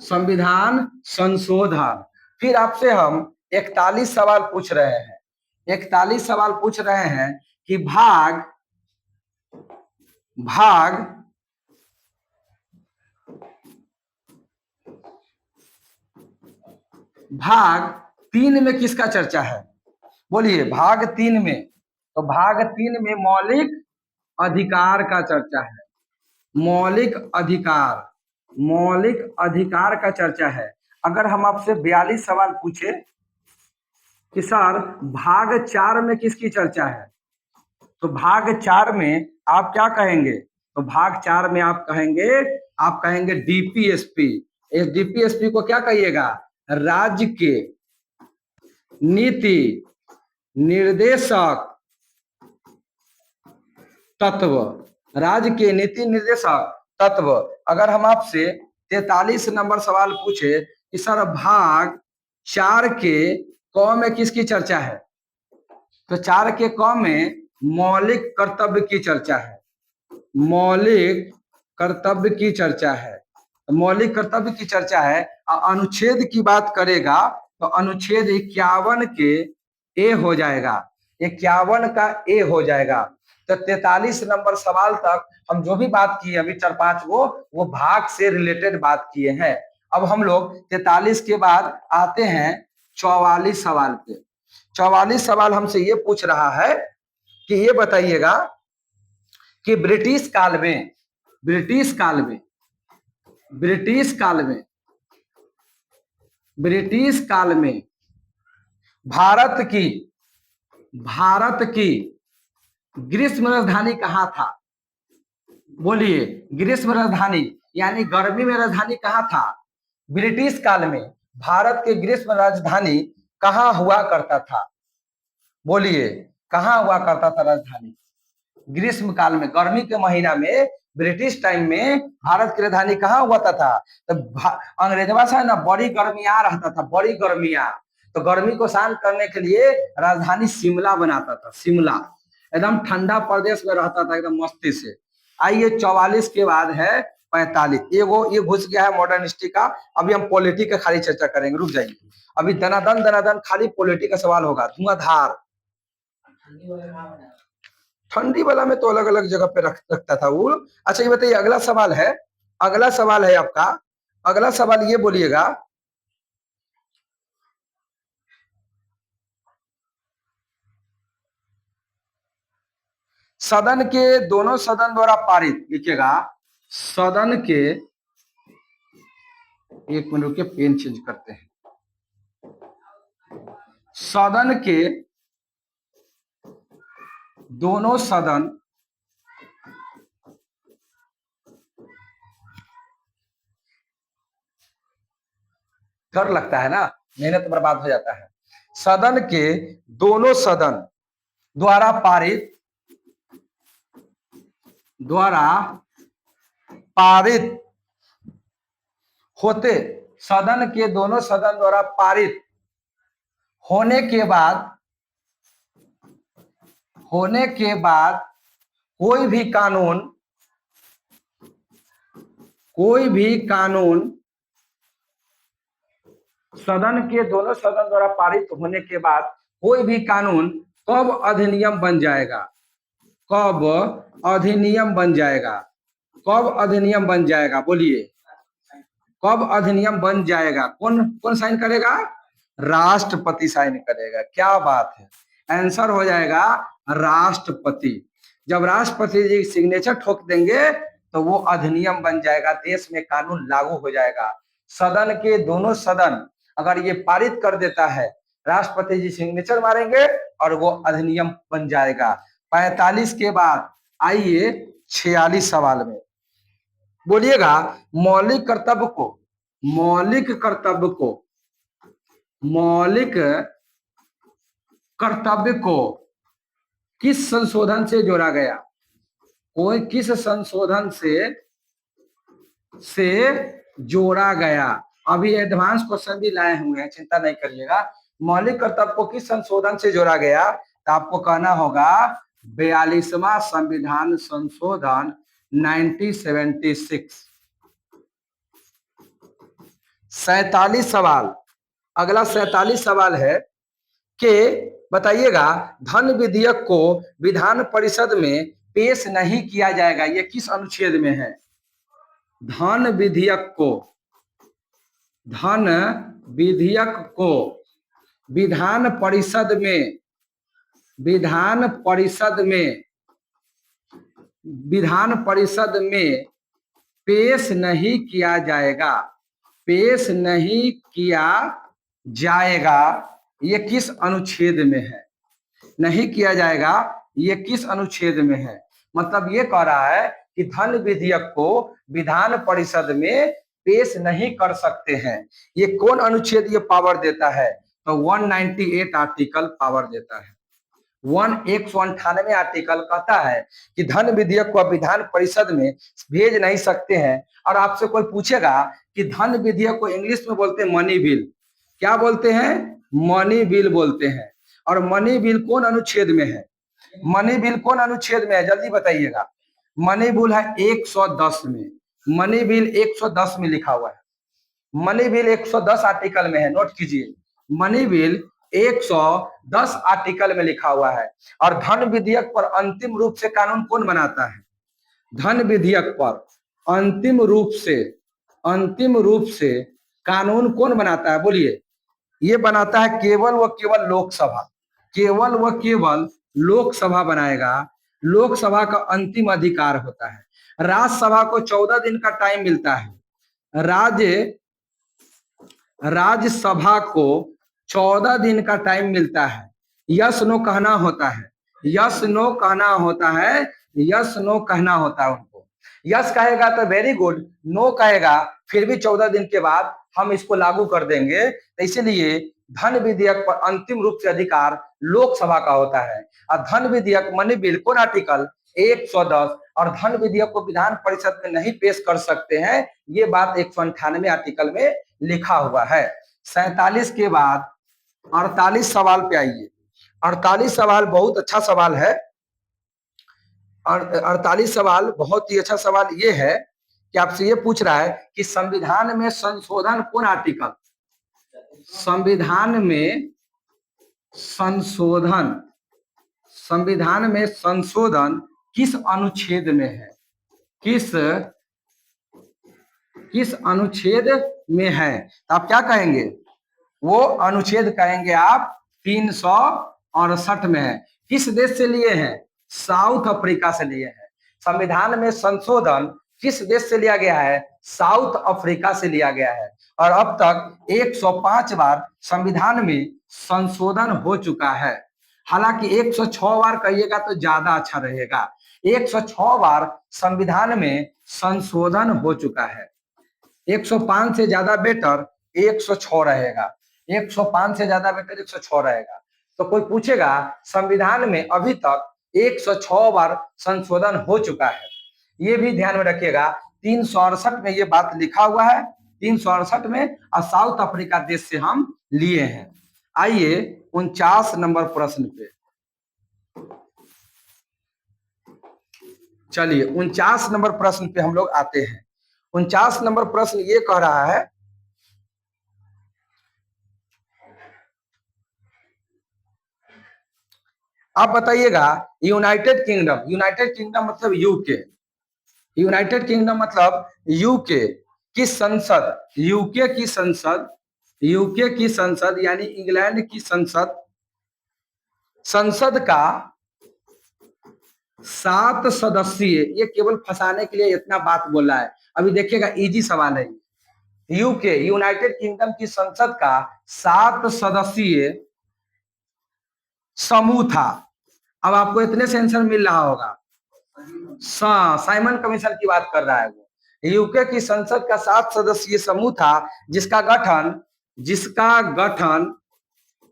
संविधान संशोधन। फिर आपसे हम 41 सवाल पूछ रहे हैं, 41 सवाल पूछ रहे हैं कि भाग भाग भाग 3 में किसका चर्चा है। बोलिए भाग 3 में। तो भाग 3 में मौलिक अधिकार का चर्चा है। मौलिक अधिकार, मौलिक अधिकार का चर्चा है। अगर हम आपसे 42 सवाल पूछे कि सर भाग 4 में किसकी चर्चा है, तो भाग 4 में आप क्या कहेंगे। तो भाग 4 में आप कहेंगे डीपीएसपी। इस डीपीएसपी को क्या कहिएगा, राज्य के नीति निर्देशक तत्व, राज्य के नीति निर्देशक तत्व। अगर हम आपसे 43 नंबर सवाल पूछे कि सर भाग 4 के क में किसकी चर्चा है, तो 4 के क में मौलिक कर्तव्य की चर्चा है। मौलिक कर्तव्य की चर्चा है, मौलिक कर्तव्य की चर्चा है। अनुच्छेद की बात करेगा तो अनुच्छेद 51 के ए हो जाएगा, 51 का ए हो जाएगा। तो 43 नंबर सवाल तक हम जो भी बात किए अभी 4-5 वो भाग से रिलेटेड बात किए हैं। अब हम लोग 43 के बाद आते हैं 44 सवाल पे। 44 सवाल हमसे ये पूछ रहा है कि ये बताइएगा कि ब्रिटिश काल में, ब्रिटिश काल में, ब्रिटिश काल में, ब्रिटिश काल में भारत की, भारत की ग्रीष्म राजधानी कहाँ था। बोलिए ग्रीष्म राजधानी यानी गर्मी में राजधानी कहाँ था। ब्रिटिश काल में भारत के ग्रीष्म राजधानी कहाँ हुआ करता था। बोलिए कहाँ हुआ करता था राजधानी ग्रीष्म काल में, गर्मी के महीना में ब्रिटिश टाइम में भारत की राजधानी कहाँ हुआ था। तो अंग्रेजवा से ना बड़ी गर्मियां रहता था, बड़ी गर्मियां। तो गर्मी को शांत करने के लिए राजधानी शिमला बनाता था, शिमला एकदम ठंडा प्रदेश में रहता था एकदम मस्ती से। आइए 44 के बाद है 45। ये घुस गया है मॉडर्न हिस्ट्री का। अभी हम पॉलिटी का खाली चर्चा करेंगे, रुक जाइए। अभी दनादन खाली पॉलिटी का सवाल होगा, धुआंधार। ठंडी वाला में तो अलग अलग जगह पे रखता था वो। अच्छा ये बताइए, अगला सवाल है, अगला सवाल है आपका, अगला सवाल ये बोलिएगा, सदन के दोनों सदन द्वारा पारित, लिखिएगा सदन के, एक मिनट रुकिए पेन चेंज करते हैं। सदन के दोनों सदन डर लगता है ना, मेहनत बर्बाद हो जाता है। सदन के दोनों सदन द्वारा पारित, द्वारा पारित होते, सदन के दोनों सदन द्वारा पारित होने के बाद, होने के बाद कोई भी कानून, कोई भी कानून, सदन के दोनों सदन द्वारा पारित होने के बाद कोई भी कानून कब अधिनियम बन जाएगा? कब अधिनियम बन जाएगा? कब अधिनियम बन जाएगा? बोलिए, कब अधिनियम बन जाएगा? कौन कौन साइन करेगा? राष्ट्रपति साइन करेगा। क्या बात है, आंसर हो जाएगा राष्ट्रपति। जब राष्ट्रपति जी सिग्नेचर ठोक देंगे तो वो अधिनियम बन जाएगा, देश में कानून लागू हो जाएगा। सदन के दोनों सदन अगर ये पारित कर देता है, राष्ट्रपति जी सिग्नेचर मारेंगे और वो अधिनियम बन जाएगा। 45 के बाद आइए 46 सवाल में। बोलिएगा, मौलिक कर्तव्य को मौलिक कर्तव्य को मौलिक कर्तव्य को किस संशोधन से जोड़ा गया? कोई किस संशोधन से जोड़ा गया? अभी एडवांस क्वेश्चन भी लाए हुए हैं, चिंता नहीं करिएगा। मौलिक कर्तव्य को किस संशोधन से जोड़ा गया? तो आपको कहना होगा 42वां संविधान संशोधन 1976। 47 सवाल, अगला 47 सवाल है कि बताइएगा, धन विधेयक को विधान परिषद में पेश नहीं किया जाएगा, ये किस अनुच्छेद में है? धन विधेयक को विधान परिषद में पेश नहीं किया जाएगा। पेश नहीं किया जाएगा, ये किस अनुच्छेद में है? नहीं किया जाएगा, ये किस अनुच्छेद में है? मतलब ये कह रहा है कि धन विधेयक को विधान परिषद में पेश नहीं कर सकते हैं। ये कौन अनुच्छेद ये पावर देता है? तो 198 आर्टिकल पावर देता है। 198 आर्टिकल कहता है कि धन विधेयक को विधान परिषद में भेज नहीं सकते हैं। और आपसे कोई पूछेगा कि धन विधेयक को इंग्लिश में बोलते हैं मनी बिल। क्या बोलते हैं? मनी बिल बोलते हैं। और मनी बिल कौन अनुच्छेद में है? मनी बिल कौन अनुच्छेद में है, जल्दी बताइएगा। मनी बिल है 110 में। मनी बिल 110 में लिखा हुआ है। मनी बिल 110 आर्टिकल में है, नोट कीजिए। मनी बिल 110 आर्टिकल में लिखा हुआ है। और धन विधेयक पर अंतिम रूप से कानून कौन बनाता है? धन विधेयक पर अंतिम रूप से कानून कौन बनाता है? बोलिए। ये बनाता है केवल व केवल लोकसभा। केवल व केवल लोकसभा बनाएगा। लोकसभा का अंतिम अधिकार होता है। राज्यसभा को 14 दिन का टाइम मिलता है। राज्यसभा को 14 दिन का टाइम मिलता है। यस नो कहना होता है। यस नो कहना होता है। यस नो कहना होता है उनको। यस कहेगा तो वेरी गुड, नो कहेगा फिर भी 14 दिन के बाद हम इसको लागू कर देंगे। तो इसलिए धन विधेयक पर अंतिम रूप से अधिकार लोकसभा का होता है। और धन विधेयक मनी बिल कौन आर्टिकल 110 और धन विधेयक को विधान परिषद में नहीं पेश कर सकते हैं, ये बात 198 आर्टिकल में लिखा हुआ है। 47 के बाद 48 सवाल पे आइए। 48 सवाल बहुत अच्छा सवाल है। और 48 सवाल बहुत ही अच्छा सवाल ये है कि आपसे ये पूछ रहा है कि संविधान में संशोधन कौन आर्टिकल? संविधान में संशोधन किस अनुच्छेद में है? किस अनुच्छेद में है? तो आप क्या कहेंगे? वो अनुच्छेद कहेंगे आप 368 में है। किस देश से लिए हैं? साउथ अफ्रीका से लिए हैं। संविधान में संशोधन किस देश से लिया गया है? साउथ अफ्रीका से लिया गया है। और अब तक 105 बार संविधान में संशोधन हो चुका है। हालांकि 106 बार कहिएगा तो ज्यादा अच्छा रहेगा। 106 बार संविधान में संशोधन हो चुका है। 105 से ज्यादा बेटर 106 रहेगा। 105 से ज्यादा बेटर 106 रहेगा। तो कोई पूछेगा संविधान में अभी तक 106 बार संशोधन हो चुका है, ये भी ध्यान में रखिएगा। 368 में ये बात लिखा हुआ है, 368 में, और साउथ अफ्रीका देश से हम लिए हैं। आइए 49 नंबर प्रश्न पे चलिए। 49 नंबर प्रश्न पे हम लोग आते हैं। 49 नंबर प्रश्न ये कह रहा है आप बताइएगा, यूनाइटेड किंगडम, यूनाइटेड किंगडम मतलब यूके, यूनाइटेड किंगडम मतलब यूके की संसद, यूके की संसद, यूके की संसद यानी इंग्लैंड की संसद, संसद का 7 सदस्यीय, ये केवल फंसाने के लिए इतना बात बोला है। अभी देखिएगा इजी सवाल है। यूके यूनाइटेड किंगडम की संसद का 7 सदस्यीय समूह था। अब आपको इतने से आंसर मिल रहा होगा, साइमन कमीशन की बात कर रहा है वो। यूके की संसद का 7 सदस्यीय समूह था जिसका गठन जिसका गठन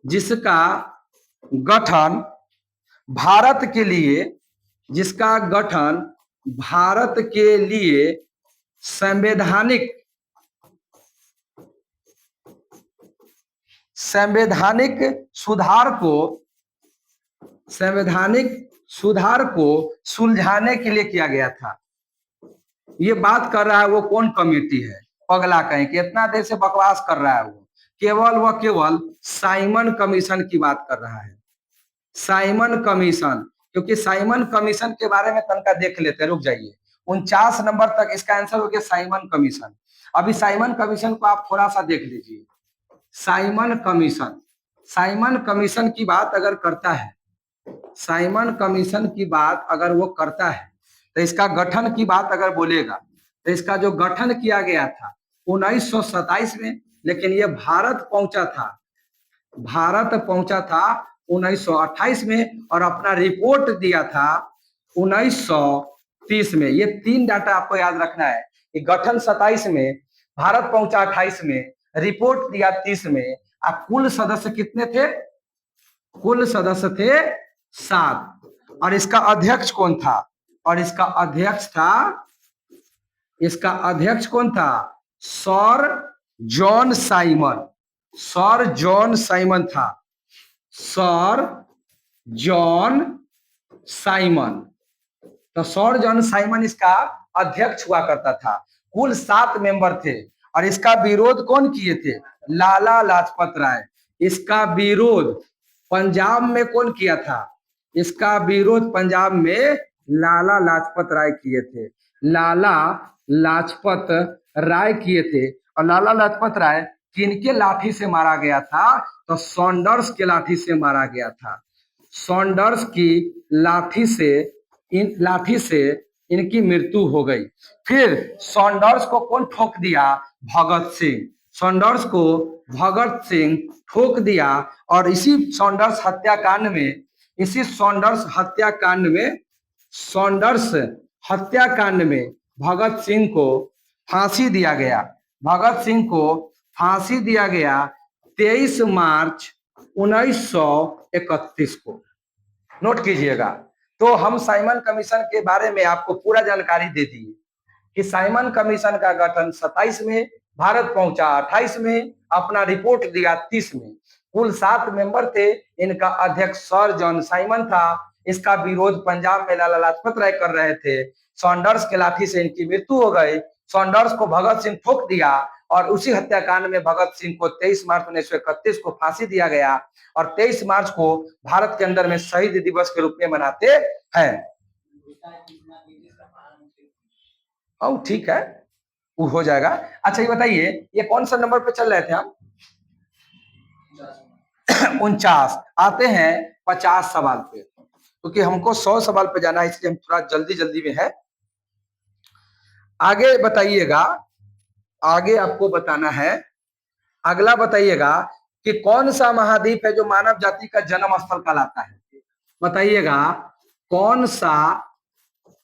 जिसका गठन भारत के लिए जिसका गठन भारत के लिए संवैधानिक संवैधानिक सुधार को संवैधानिक सुधार को सुलझाने के लिए किया गया था। ये बात कर रहा है वो कौन कमेटी है, पगला कहीं कि इतना देर से बकवास कर रहा है वो, केवल साइमन कमीशन की बात कर रहा है, साइमन कमीशन। क्योंकि साइमन कमीशन के बारे में तनका देख लेते हैं, रुक जाइए। 49 नंबर तक इसका आंसर हो गया साइमन कमीशन। अभी साइमन कमीशन को आप थोड़ा सा देख लीजिए। साइमन कमीशन, साइमन कमीशन की बात अगर करता है, साइमन कमीशन की बात अगर वो करता है तो इसका गठन की बात अगर बोलेगा तो इसका जो गठन किया गया था 1927 में, लेकिन ये भारत पहुंचा था 1928 में और अपना रिपोर्ट दिया था 1930 में। ये 3 डाटा आपको याद रखना है कि गठन 27 में, भारत पहुंचा 28 में, रिपोर्ट दिया 30 में। अब कुल सदस्य कितने थे? कुल सदस्य थे 7। और इसका अध्यक्ष कौन था? और इसका अध्यक्ष कौन था? Sir John Simon, sir John Simon था, सर जॉन साइमन। तो सर जॉन साइमन इसका अध्यक्ष हुआ करता था। कुल 7 मेंबर थे और इसका विरोध कौन किए थे? लाला लाजपत राय। इसका विरोध पंजाब में कौन किया था? इसका विरोध पंजाब में लाला लाजपत राय किए थे, लाला लाजपत राय किए थे। और लाला लाजपत राय किनके लाठी से मारा गया था? तो सॉन्डर्स के लाठी से मारा गया था। सॉन्डर्स की लाठी से इनकी मृत्यु हो गई। फिर सॉन्डर्स को कौन ठोक दिया? भगत सिंह। सॉन्डर्स को भगत सिंह ठोक दिया और इसी सॉन्डर्स हत्याकांड में भगत सिंह को फांसी दिया गया। भगत सिंह को फांसी दिया गया 23 मार्च 1931 को। नोट कीजिएगा। तो हम साइमन कमीशन के बारे में आपको पूरा जानकारी दे दी कि साइमन कमीशन का गठन 27 में, भारत पहुंचा 28 में, अपना रिपोर्ट दिया 30 में। कुल 7 मेंबर थे। इनका अध्यक्ष सर जॉन साइमन था। इसका विरोध पंजाब में लाला लाजपत राय कर रहे थे। सॉन्डर्स के लाठी से इनकी मृत्यु हो गई। सॉन्डर्स को भगत सिंह ठोक दिया और उसी हत्याकांड में भगत सिंह को 23 मार्च 1931 को फांसी दिया गया और 23 मार्च को भारत के अंदर में शहीद दिवस के रूप में मनाते हैं। ठीक है, वो हो जाएगा। अच्छा ये बताइए, ये कौन सा नंबर पे चल रहे थे हम? 49। आते हैं 50 सवाल पे, क्योंकि हमको 100 सवाल पे जाना है, इसलिए हम थोड़ा जल्दी में है। आगे बताइएगा, आगे आपको बताना है। अगला बताइएगा कि कौन सा महाद्वीप है जो मानव जाति का जन्म स्थल कहलाता है? बताइएगा कौन सा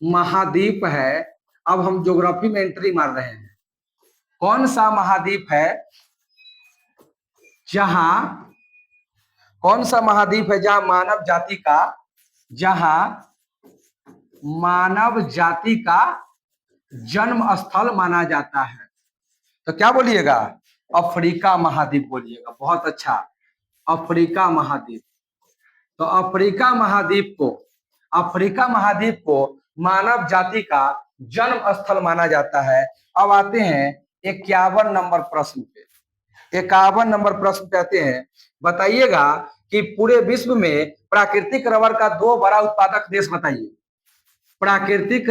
महाद्वीप है। अब हम ज्योग्राफी में एंट्री मार रहे हैं। कौन सा महाद्वीप है जहां मानव जाति का जन्म स्थल माना जाता है? तो क्या बोलिएगा? अफ्रीका महाद्वीप बोलिएगा। बहुत अच्छा, अफ्रीका महाद्वीप। तो अफ्रीका महाद्वीप को मानव जाति का जन्म स्थल माना जाता है। अब आते हैं 51 नंबर प्रश्न पे। 51 नंबर प्रश्न पे आते हैं। बताइएगा कि पूरे विश्व में प्राकृतिक रबर का 2 बड़ा उत्पादक देश बताइए। प्राकृतिक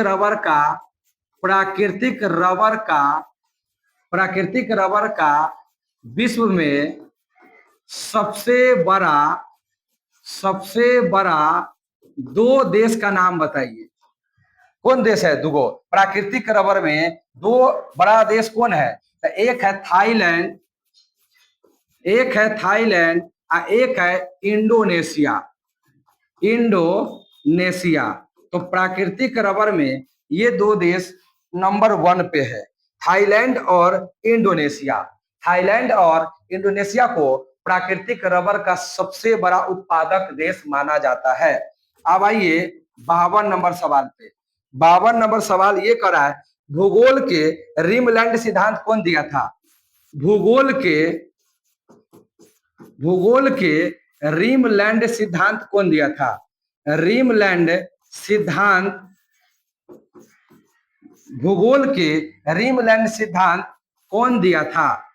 रबर का विश्व में सबसे बड़ा 2 देश का नाम बताइए। कौन देश है? दुगो प्राकृतिक रबर में 2 बड़ा देश कौन है? तो एक है थाईलैंड और एक है इंडोनेशिया। तो प्राकृतिक रबर में ये 2 देश नंबर 1 पे है, थाईलैंड और इंडोनेशिया। थाईलैंड और इंडोनेशिया को प्राकृतिक रबर का सबसे बड़ा उत्पादक देश माना जाता है। अब आइए 52 नंबर सवाल पे। 52 नंबर सवाल ये कर रहा है, भूगोल के रिमलैंड सिद्धांत कौन दिया था? भूगोल के रिमलैंड सिद्धांत कौन दिया था? भूगोल के रिमलैंड सिद्धांत कौन दिया था?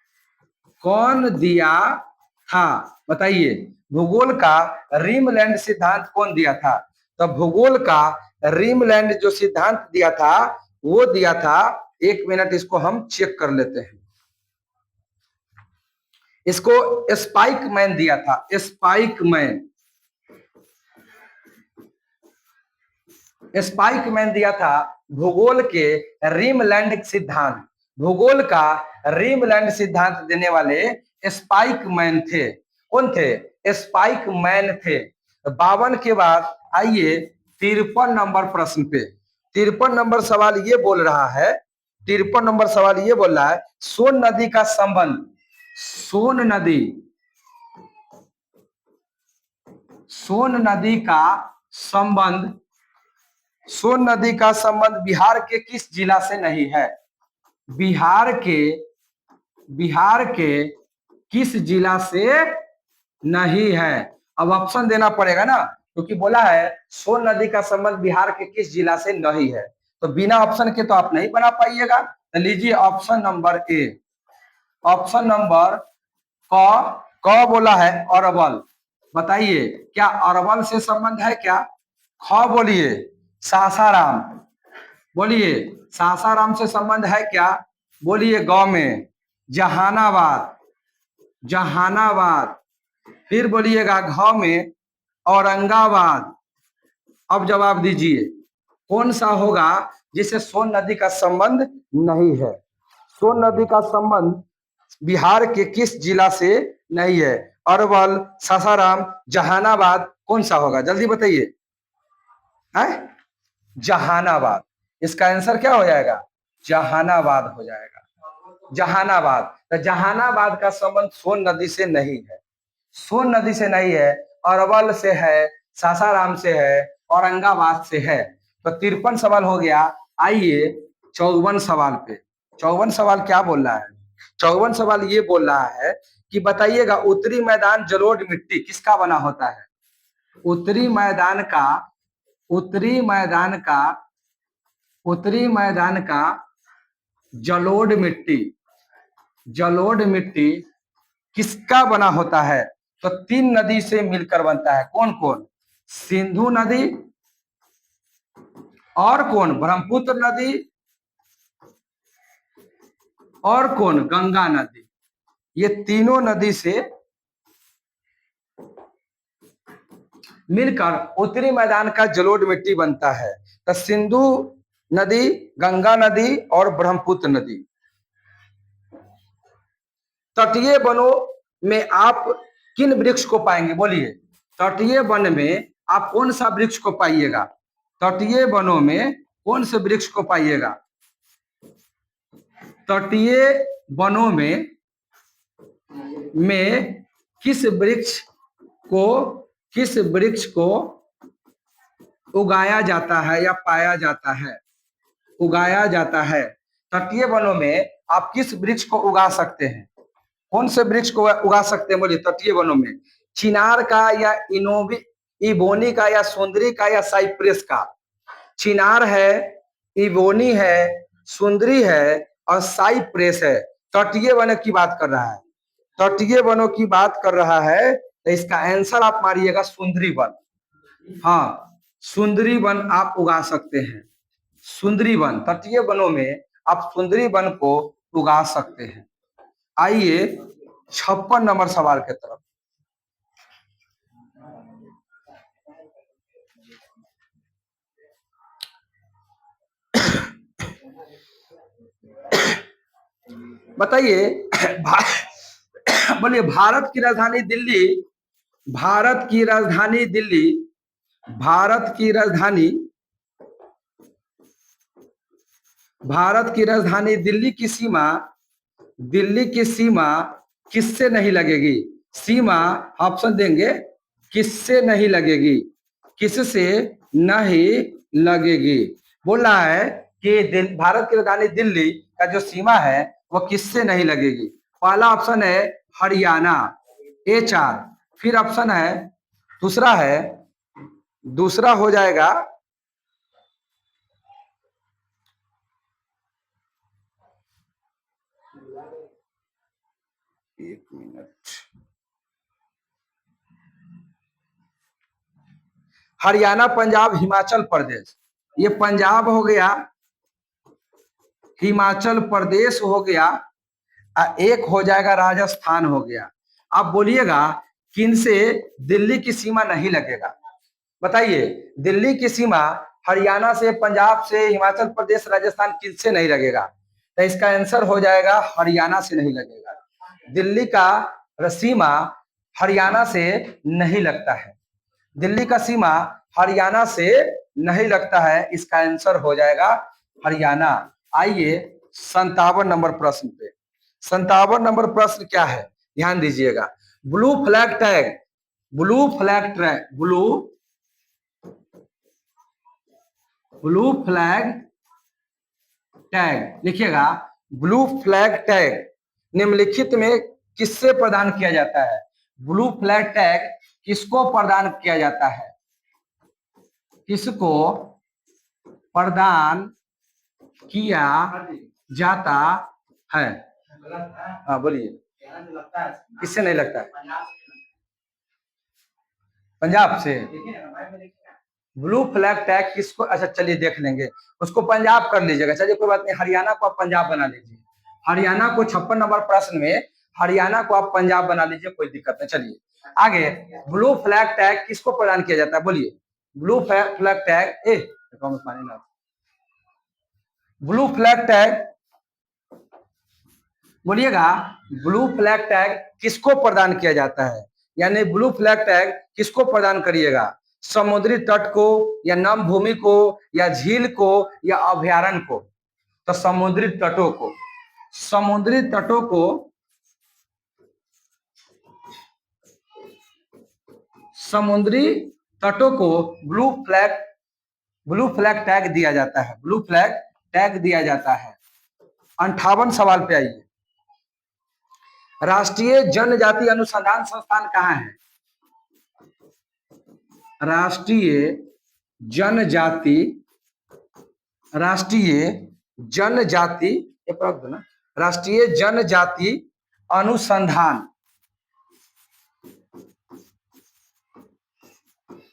बताइए, भूगोल का रिमलैंड सिद्धांत कौन दिया था? तो भूगोल का रिमलैंड जो सिद्धांत दिया था वो दिया था, 1 मिनट इसको हम चेक कर लेते हैं। इसको स्पाइकमैन दिया था, स्पाइकमैन दिया था भूगोल के रिमलैंड सिद्धांत। भूगोल का रिमलैंड सिद्धांत देने वाले स्पाइकमैन थे। कौन थे? स्पाइकमैन थे। 52 के बाद आइए 53 नंबर प्रश्न पे। 53 नंबर सवाल ये बोल रहा है, सोन नदी का संबंध बिहार के किस जिला से नहीं है? बिहार के किस जिला से नहीं है? अब ऑप्शन देना पड़ेगा ना, क्योंकि बोला है सोन नदी का संबंध बिहार के किस जिला से नहीं है, तो बिना ऑप्शन के तो आप नहीं बना पाइएगा। तो लीजिए option number A. Option number क बोला है अरवल। बताइए, क्या अरवल से संबंध है क्या? ख बोलिए सासाराम। बोलिए सासाराम से संबंध है क्या? बोलिए ग में जहानाबाद। फिर बोलिएगा घ में औरंगाबाद। अब जवाब दीजिए, कौन सा होगा जिससे सोन नदी का संबंध नहीं है? सोन नदी का संबंध बिहार के किस जिला से नहीं है? अरवल, सासाराम, जहानाबाद, कौन सा होगा? जल्दी बताइए। जहानाबाद। इसका आंसर क्या हो जाएगा? जहानाबाद हो जाएगा। जहानाबाद। तो जहानाबाद का संबंध सोन नदी से नहीं है, अरवल से है, सासाराम से है, औरंगाबाद से है। तो 53 सवाल हो गया। आइए 54 सवाल पे। 54 सवाल क्या बोल रहा है? 54 सवाल ये बोल रहा है कि बताइएगा, उत्तरी मैदान जलोढ़ मिट्टी किसका बना होता है? उत्तरी मैदान का जलोढ़ मिट्टी किसका बना होता है? तो 3 नदी से मिलकर बनता है। कौन कौन? सिंधु नदी, और कौन? ब्रह्मपुत्र नदी, और कौन? गंगा नदी। ये तीनों नदी से मिलकर उत्तरी मैदान का जलोढ़ मिट्टी बनता है। तो सिंधु नदी, गंगा नदी और ब्रह्मपुत्र नदी। तटीय वनों में आप किन वृक्ष को पाएंगे? बोलिए, तटीय वन में आप कौन सा वृक्ष को पाइएगा? तटीय वनों में कौन से वृक्ष को पाइएगा? तटीय वनों में किस वृक्ष को उगाया जाता है या पाया जाता है? उगाया जाता है। तटीय वनों में आप किस वृक्ष को उगा सकते हैं? कौन से वृक्ष को उगा सकते हैं? बोलिए, तटीय वनों में चिनार का या इबोनी का या सुंदरी का या साइप्रेस का? चिनार है, इबोनी है, सुंदरी है और साइप्रेस है। तटीय वनों की बात कर रहा है। तो इसका आंसर आप मारिएगा सुंदरी वन। हाँ, सुंदरी वन आप उगा सकते हैं। सुंदरी वन, तटीय वनों में आप सुंदरी वन को उगा सकते हैं। आइए 56 नंबर सवाल की तरफ। बताइए बोलिए भारत की राजधानी दिल्ली, भारत की राजधानी दिल्ली, भारत की राजधानी, भारत की राजधानी दिल्ली की सीमा, दिल्ली की सीमा किससे नहीं लगेगी? सीमा ऑप्शन देंगे, किससे नहीं लगेगी? किससे नहीं लगेगी? बोल रहा है कि भारत की राजधानी दिल्ली का जो सीमा है वो किससे नहीं लगेगी? पहला ऑप्शन है हरियाणा, A4। फिर ऑप्शन है दूसरा है, दूसरा हो जाएगा एक मिनट, हरियाणा, पंजाब, हिमाचल प्रदेश। ये पंजाब हो गया, हिमाचल प्रदेश हो गया, एक हो जाएगा राजस्थान हो गया। आप बोलिएगा किन से दिल्ली की सीमा नहीं लगेगा? बताइए, दिल्ली की सीमा हरियाणा से, पंजाब से, हिमाचल प्रदेश, राजस्थान किससे नहीं लगेगा? तो इसका आंसर हो जाएगा हरियाणा से नहीं लगेगा। दिल्ली का सीमा हरियाणा से नहीं लगता है, दिल्ली का सीमा हरियाणा से नहीं लगता है। इसका आंसर हो जाएगा हरियाणा। आइए 57 नंबर प्रश्न पे। 57 नंबर प्रश्न क्या है, ध्यान दीजिएगा। Blue flag tag, blue flag tag, blue flag tag लिखिएगा। ब्लू फ्लैग टैग निम्नलिखित में किससे प्रदान किया जाता है? ब्लू फ्लैग टैग किसको प्रदान किया जाता है? किसको प्रदान किया जाता है? हाँ बोलिए, किससे नहीं लगता है? पंजाब से। ब्लू फ्लैग टैग किसको, अच्छा चलिए देख लेंगे, उसको पंजाब कर लीजिएगा। चलिए कोई बात नहीं, हरियाणा को आप पंजाब बना लीजिए। हरियाणा को 56 नंबर प्रश्न में हरियाणा को आप पंजाब बना लीजिए, कोई दिक्कत नहीं। चलिए आगे, ब्लू फ्लैग टैग किसको प्रदान किया जाता है? बोलिए, ब्लू फ्लैग टैग, पानी ला, ब्लू फ्लैग टैग बोलिएगा, ब्लू फ्लैग टैग किसको प्रदान किया जाता है? यानी ब्लू फ्लैग टैग किसको प्रदान करिएगा? समुद्री तट को, या नम भूमि को, या झील को, या अभयारण्य को? तो समुद्री तटों को, समुद्री तटों को, समुद्री तटों को ब्लू फ्लैग टैग दिया जाता है, ब्लू फ्लैग टैग दिया जाता है। 58 सवाल पे आइए। राष्ट्रीय जनजाति अनुसंधान संस्थान कहाँ है? राष्ट्रीय जनजाति, राष्ट्रीय जनजाति, राष्ट्रीय जनजाति अनुसंधान,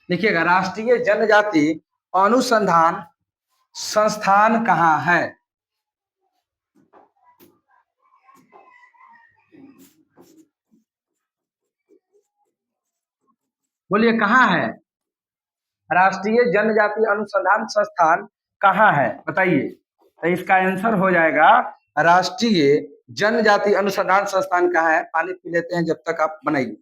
देखिएगा, राष्ट्रीय जनजाति अनुसंधान संस्थान कहाँ है? बोलिए कहाँ है? राष्ट्रीय जनजाति अनुसंधान संस्थान कहाँ है बताइए? तो इसका आंसर हो जाएगा राष्ट्रीय जनजाति अनुसंधान संस्थान कहाँ है। पानी पी लेते हैं जब तक आप बनाइए।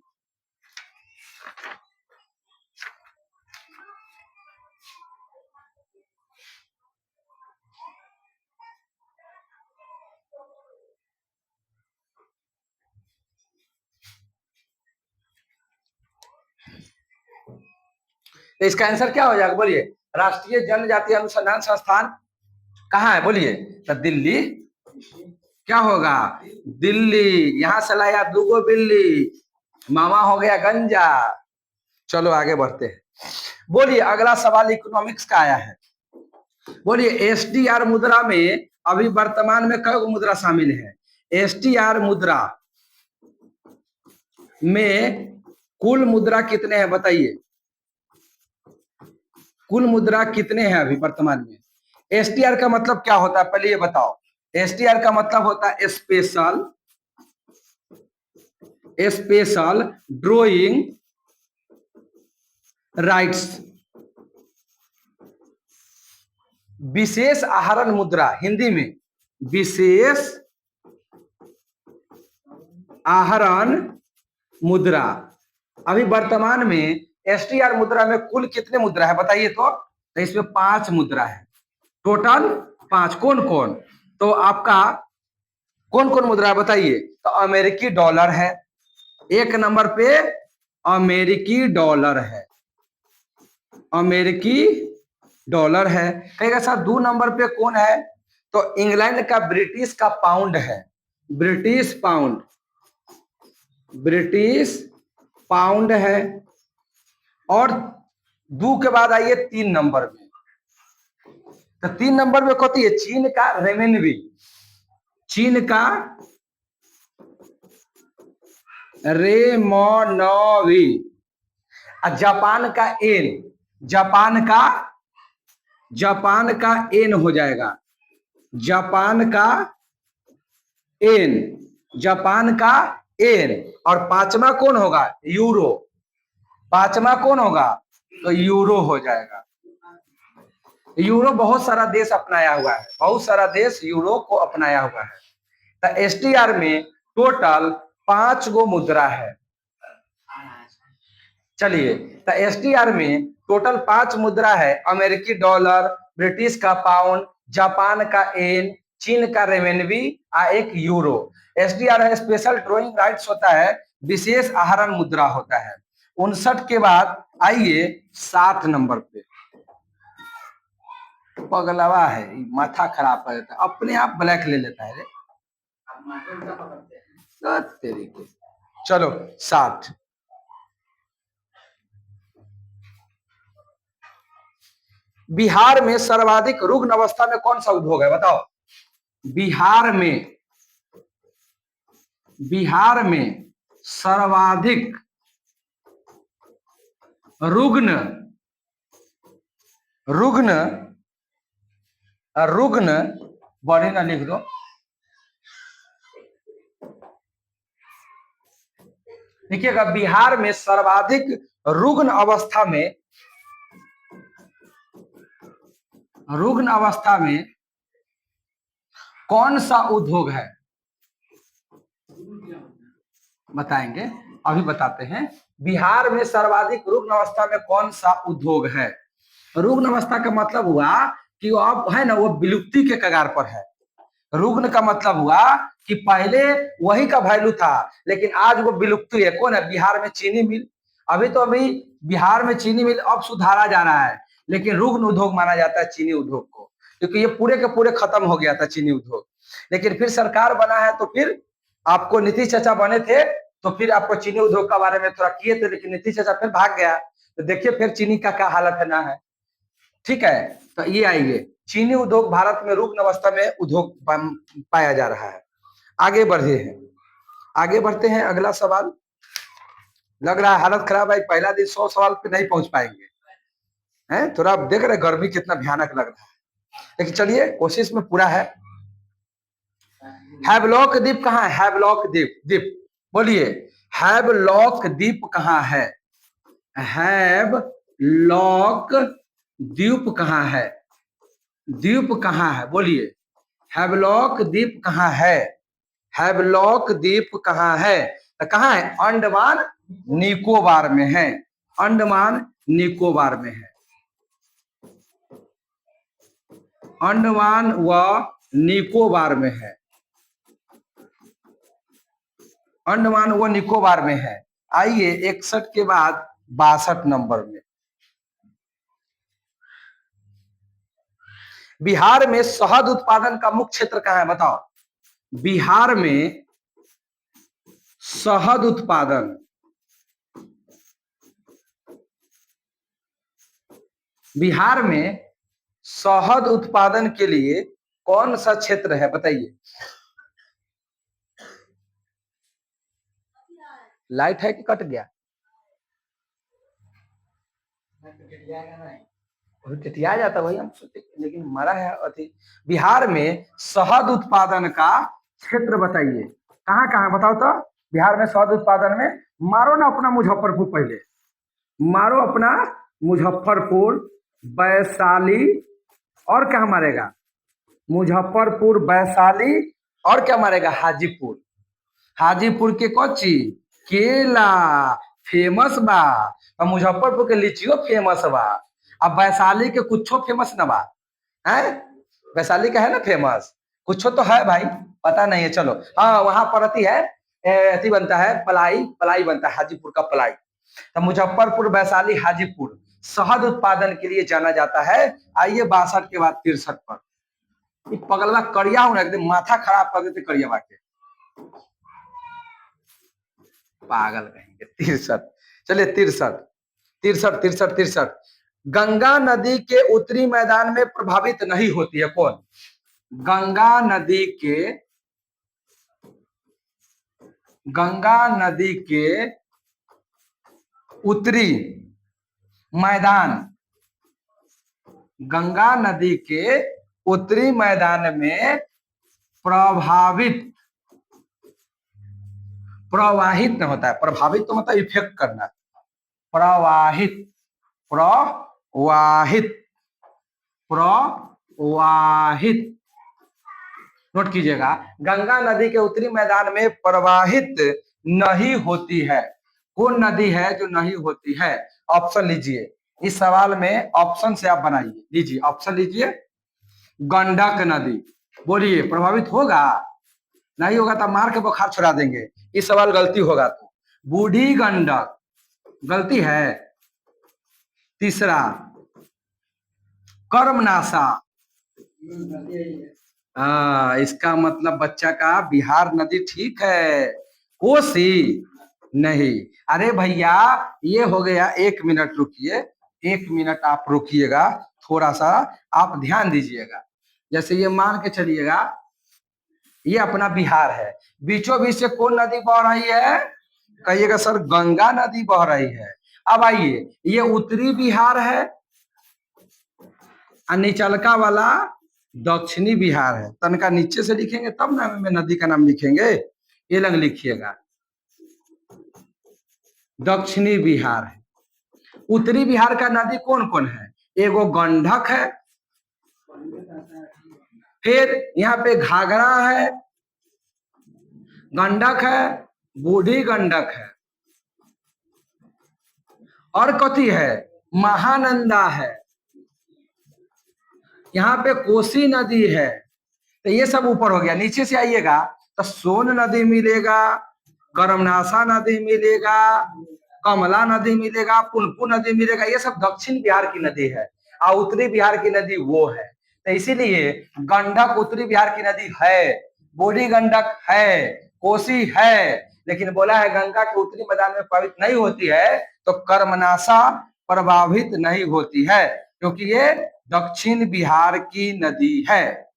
तो इसका आंसर क्या हो जाएगा? बोलिए, राष्ट्रीय जनजाति अनुसंधान संस्थान कहाँ है? बोलिए, तो दिल्ली। क्या होगा? दिल्ली। यहां से लाया दूगो बिल्ली, मामा हो गया गंजा। चलो आगे बढ़ते हैं। बोलिए अगला सवाल इकोनॉमिक्स का आया है। बोलिए एसडीआर मुद्रा में अभी वर्तमान में कई मुद्रा शामिल है? एसडीआर मुद्रा में कुल मुद्रा कितने हैं बताइए, कुल मुद्रा कितने हैं अभी वर्तमान में। एसटीआर का मतलब क्या होता है पहले ये बताओ। एसटीआर का मतलब होता है स्पेशल स्पेशल ड्रॉइंग राइट्स। विशेष आहरण मुद्रा हिंदी में विशेष आहरण मुद्रा। अभी वर्तमान में एसटीआर मुद्रा में कुल कितने मुद्रा है बताइए तो इसमें 5 मुद्रा है, टोटल 5। कौन कौन, तो आपका कौन कौन मुद्रा है बताइए। तो अमेरिकी डॉलर है, एक नंबर पे अमेरिकी डॉलर है, अमेरिकी डॉलर है। कहेगा सर 2 नंबर पे कौन है, तो इंग्लैंड का ब्रिटिश का पाउंड है, ब्रिटिश पाउंड, ब्रिटिश पाउंड है। और 2 के बाद आइए 3 नंबर में, तो 3 नंबर में कौन है, चीन का रेमेनवी, चीन का रेमनवी, जापान का एन, जापान का एन हो जाएगा, जापान का एन, जापान का एन। और 5वां कौन होगा, यूरो, 5वां कौन होगा, तो यूरो हो जाएगा। यूरो बहुत सारा देश अपनाया हुआ है, बहुत सारा देश यूरो को अपनाया हुआ है। तो एसटीआर में टोटल 5 गो मुद्रा है। चलिए, तो एसटीआर में टोटल 5 मुद्रा है, अमेरिकी डॉलर, ब्रिटिश का पाउंड, जापान का एन, चीन का रेमेनवी और एक यूरो। एसडीआर है स्पेशल ड्रॉइंग राइट्स होता है, विशेष आहरण मुद्रा होता है। 59 के बाद आइए 7 नंबर पे, पगलवा है, माथा खराब कर देता है, अपने आप ब्लैक ले लेता है रे। तेरी के चलो 60। बिहार में सर्वाधिक रुग्ण अवस्था में कौन सा उद्योग है बताओ। बिहार में सर्वाधिक रुग्ण बड़े ना लिख दो, देखिएगा बिहार में सर्वाधिक रुग्ण अवस्था में कौन सा उद्योग है बताएंगे, अभी बताते हैं। बिहार में सर्वाधिक रुग्ण अवस्था में कौन सा उद्योग है। रुग्ण अवस्था का मतलब हुआ कि वो अब है ना, वो विलुप्ति के कगार पर है। रुग्ण का मतलब हुआ कि पहले वही का वैल्यू था, लेकिन आज वो विलुप्ति है। कौन है, बिहार में चीनी मिल। अभी बिहार में चीनी मिल अब सुधारा जा रहा है, लेकिन रुग्ण उद्योग माना जाता है चीनी उद्योग को, क्योंकि ये पूरे के पूरे खत्म हो गया था चीनी उद्योग। लेकिन फिर सरकार बना है, तो फिर आपको नीतीश चाचा बने थे, तो फिर आपको चीनी उद्योग के बारे में थोड़ा किए थे, लेकिन नीतीश चाचा फिर भाग गया, तो देखिए फिर चीनी का क्या हालत है ना है। ठीक है, तो ये आइए, चीनी उद्योग भारत में रुग्ण अवस्था में उद्योग पाया जा रहा है। आगे बढ़ते हैं अगला सवाल। लग रहा है हालत खराब है, पहला दिन 100 सवाल पे नहीं पहुंच पाएंगे, हैं थोड़ा देख रहे गर्मी कितना भयानक लग रहा है, लेकिन चलिए कोशिश में पूरा है। हैवलॉक द्वीप कहाँ है, हैवलॉक द्वीप बोलिए, हैवलॉक द्वीप कहाँ है, हैवलॉक द्वीप कहाँ है, द्वीप कहाँ है बोलिए, हैवलॉक द्वीप कहाँ है, हैवलॉक द्वीप कहाँ है, तो कहाँ है, अंडमान निकोबार में है, अंडमान निकोबार में है, अंडमान व निकोबार में है, अंडमान व निकोबार में है। आइए 61 के बाद 62 नंबर में, बिहार में शहद उत्पादन का मुख्य क्षेत्र कहाँ है बताओ। बिहार में शहद उत्पादन, बिहार में शहद उत्पादन के लिए कौन सा क्षेत्र है बताइए। लाइट है कि कट गया, वही टिटिया जाता, वही हम सोचे, लेकिन मरा है अति। बिहार में शहद उत्पादन का क्षेत्र बताइए, कहाँ कहाँ बताओ तो। बिहार में शहद उत्पादन में, मारो ना अपना मुजफ्फरपुर पहले, मारो अपना मुजफ्फरपुर, वैशाली, और क्या मारेगा, मुजफ्फरपुर, वैशाली, और क्या मारेगा, हाजीपुर। हाजीपुर के कोची केला फेमस बा, और मुजफ्फरपुर के लीचियो फेमस बा, अब वैशाली के कुछो फेमस न बा है। वैशाली का है ना फेमस, कुछो तो है भाई, पता नहीं है। चलो हाँ, वहां पर अति है, अति बनता है, पलाई, पलाई बनता है, हाजीपुर का पलाई। तो मुजफ्फरपुर, वैशाली, हाजीपुर शहद उत्पादन के लिए जाना जाता है। आइए 62 के बाद 63 पर। पगलवा करिया हूं, एकदम माथा खराब कर देते करिया के, पागल कहेंगे। 63, चलिए 63, 63, 63, 63। गंगा नदी के उत्तरी मैदान में प्रभावित नहीं होती है कौन? गंगा नदी के, गंगा नदी के उत्तरी मैदान, गंगा नदी के उत्तरी मैदान में प्रभावित, प्रवाहित न होता है, प्रभावित तो मतलब इफेक्ट करना, प्रवाहित, प्रवाहित, प्रवाहित, नोट कीजिएगा, गंगा नदी के उत्तरी मैदान में प्रवाहित नहीं होती है। कौन नदी है जो नहीं होती है? ऑप्शन लीजिए, इस सवाल में ऑप्शन से आप बनाइए, लीजिए ऑप्शन लीजिए। गंडक नदी, बोलिए प्रभावित होगा? नहीं होगा तो मार के बुखार छुड़ा देंगे, इस सवाल गलती होगा तो। बूढ़ी गंडक गलती है। तीसरा कर्मनाशा, इसका मतलब बच्चा का बिहार नदी ठीक है, कोसी नहीं। अरे भैया ये हो गया, 1 मिनट रुकिए, 1 मिनट आप रुकिएगा, थोड़ा सा आप ध्यान दीजिएगा। जैसे ये मान के चलिएगा, ये अपना बिहार है, बीचों बीच से कौन नदी बह रही है? कहिएगा सर गंगा नदी बह रही है। अब आइए, ये उत्तरी बिहार है और निचलका वाला दक्षिणी बिहार है। तनका नीचे से लिखेंगे तब ना में नदी का नाम लिखेंगे, ये लग लिखिएगा, दक्षिणी बिहार है। उत्तरी बिहार का नदी कौन कौन है? एगो गंडक है, फिर यहाँ पे घाघरा है, गंडक है, बूढ़ी गंडक है, और कथी है, महानंदा है, यहाँ पे कोसी नदी है। तो ये सब ऊपर हो गया। नीचे से आइएगा तो सोन नदी मिलेगा, कर्मनाशा नदी मिलेगा, कमला नदी मिलेगा, पुनपुन नदी मिलेगा, ये सब दक्षिण बिहार की नदी है, और उत्तरी बिहार की नदी वो है। तो इसीलिए गंडक उत्तरी बिहार की नदी है, बूढ़ी गंडक है, कोसी है, लेकिन बोला है गंगा के उत्तरी मैदान में प्रभावित नहीं होती है, तो कर्मनाशा प्रभावित नहीं होती है, क्योंकि ये दक्षिण बिहार की नदी है।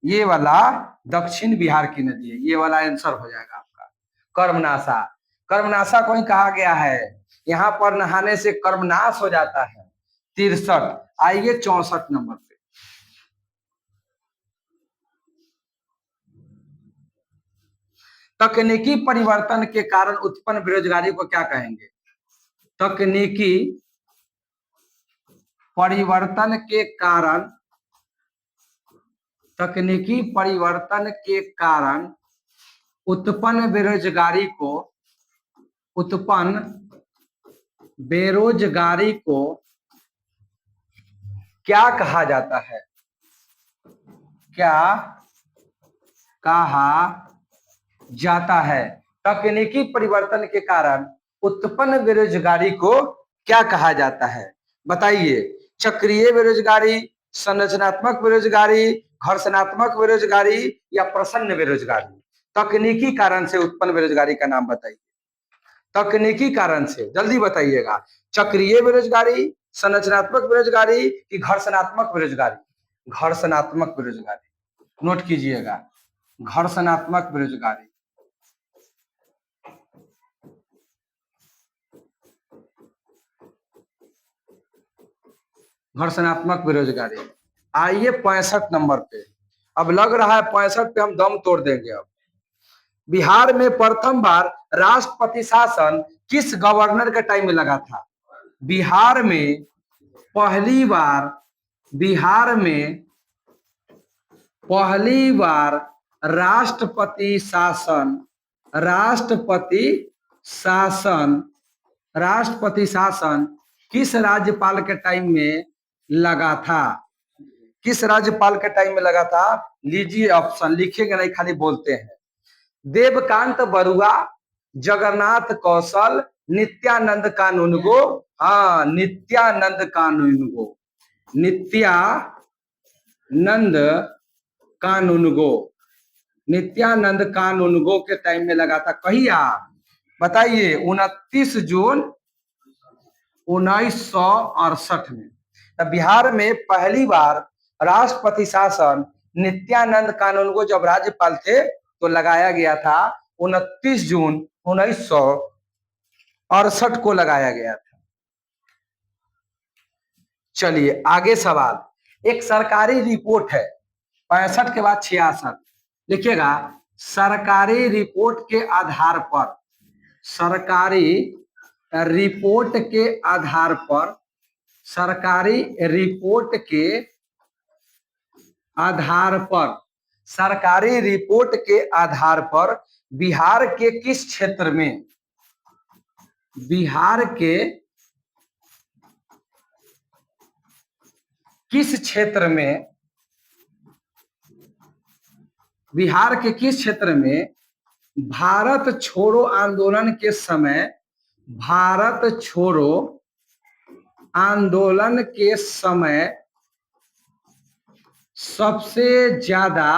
ये वाला दक्षिण बिहार की नदी है, ये वाला आंसर हो जाएगा आपका कर्मनाशा। कर्मनाशा को ही कहा गया है, यहाँ पर नहाने से कर्मनाश हो जाता है। 63, आइए 64 नंबर पे। तकनीकी परिवर्तन के कारण उत्पन्न बेरोजगारी को क्या कहेंगे? तकनीकी परिवर्तन के कारण, तकनीकी परिवर्तन के कारण उत्पन्न बेरोजगारी को, उत्पन्न बेरोजगारी को क्या कहा जाता है? क्या कहा जाता है? तकनीकी परिवर्तन के कारण उत्पन्न बेरोजगारी को क्या कहा जाता है? बताइए, चक्रीय बेरोजगारी, संरचनात्मक बेरोजगारी, घर्षणात्मक बेरोजगारी, या प्रसन्न बेरोजगारी? तकनीकी कारण से उत्पन्न बेरोजगारी का नाम बताइए, तकनीकी कारण से, जल्दी बताइएगा। चक्रीय बेरोजगारी, संरचनात्मक बेरोजगारी, कि घर्षणात्मक बेरोजगारी? घर्षणात्मक बेरोजगारी, नोट कीजिएगा, घर्षणात्मक बेरोजगारी। घर्षणात्मक बेरोजगारी। आइए 65 नंबर पे। अब लग रहा है 65 पे हम दम तोड़ देंगे। अब बिहार में प्रथम बार राष्ट्रपति शासन किस गवर्नर के टाइम में लगा था? बिहार में पहली बार बिहार में पहली बार राष्ट्रपति शासन राष्ट्रपति शासन राष्ट्रपति शासन किस राज्यपाल के टाइम में लगा था? किस राज्यपाल के टाइम में लगा था? लीजिए ऑप्शन, लिखेंगे नहीं खाली बोलते हैं। देवकांत बरुआ, जगन्नाथ कौशल, नित्यानंद कानूनगो। हाँ, नित्यानंद कानूनगो। नित्यानंद कानूनगो। नित्यानंद कानूनगो के टाइम में लगा था। कहिया बताइए? 29 जून 1968 में। तब बिहार में पहली बार राष्ट्रपति शासन नित्यानंद कानूनगो जब राज्यपाल थे तो लगाया गया था 29 जून 1968 को लगाया गया था। चलिए आगे सवाल। एक सरकारी रिपोर्ट है 65 के बाद 66, लिखिएगा। सरकारी रिपोर्ट के आधार पर सरकारी रिपोर्ट के आधार पर सरकारी रिपोर्ट के आधार पर सरकारी रिपोर्ट के आधार पर बिहार के किस क्षेत्र में बिहार के किस क्षेत्र में बिहार के किस क्षेत्र में भारत छोड़ो आंदोलन के समय भारत छोड़ो आंदोलन के समय सबसे ज्यादा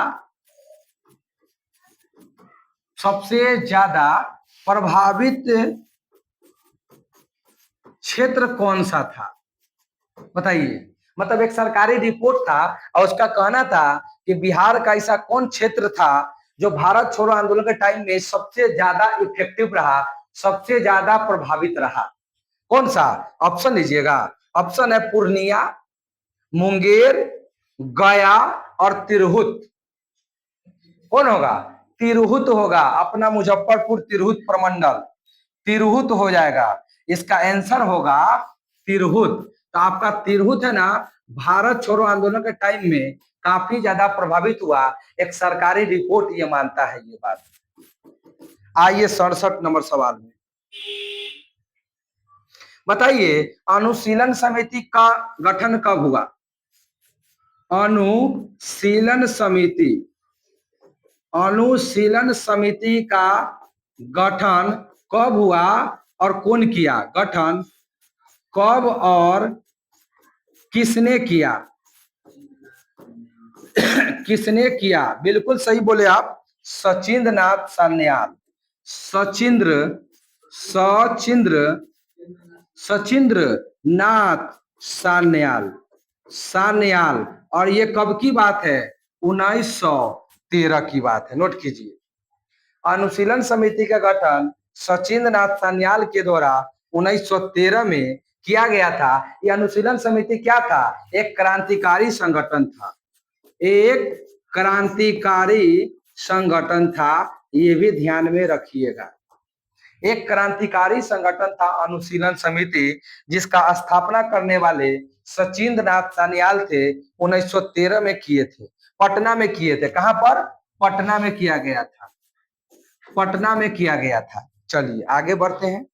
प्रभावित क्षेत्र कौन सा था? बताइए। मतलब एक सरकारी रिपोर्ट था और उसका कहना था कि बिहार का ऐसा कौन क्षेत्र था जो भारत छोड़ो आंदोलन के टाइम में सबसे ज्यादा इफेक्टिव रहा, सबसे ज्यादा प्रभावित रहा। कौन सा? ऑप्शन लीजिएगा। ऑप्शन है पूर्णिया, मुंगेर, गया और तिरहुत। कौन होगा? तिरहुत होगा। अपना मुजफ्फरपुर तिरहुत प्रमंडल, तिरहुत हो जाएगा। इसका आंसर होगा तिरहुत। तो आपका तिरहुत है ना, भारत छोड़ो आंदोलन के टाइम में काफी ज्यादा प्रभावित हुआ। एक सरकारी रिपोर्ट ये मानता है ये बात। आइए 67 नंबर सवाल में। बताइए अनुशीलन समिति का गठन कब हुआ? अनुशीलन समिति का गठन कब हुआ और कौन किया? गठन कब और किसने किया? किसने किया? बिल्कुल सही बोले आप। सचिंद्र नाथ सान्याल। सचिंद्र नाथ सान्याल। और ये कब की बात है? 1913 की बात है। नोट कीजिए। अनुशीलन समिति का गठन सचिंद्र नाथ सान्याल के द्वारा 1913 में किया गया था। यह अनुशीलन समिति क्या था? एक क्रांतिकारी संगठन था। एक क्रांतिकारी संगठन था, ये भी ध्यान में रखिएगा। एक क्रांतिकारी संगठन था अनुशीलन समिति, जिसका स्थापना करने वाले सचिंद्र नाथ सान्याल थे। 1913 में किए थे, पटना में किए थे। कहां पर? पटना में किया गया था। पटना में किया गया था। चलिए आगे बढ़ते हैं।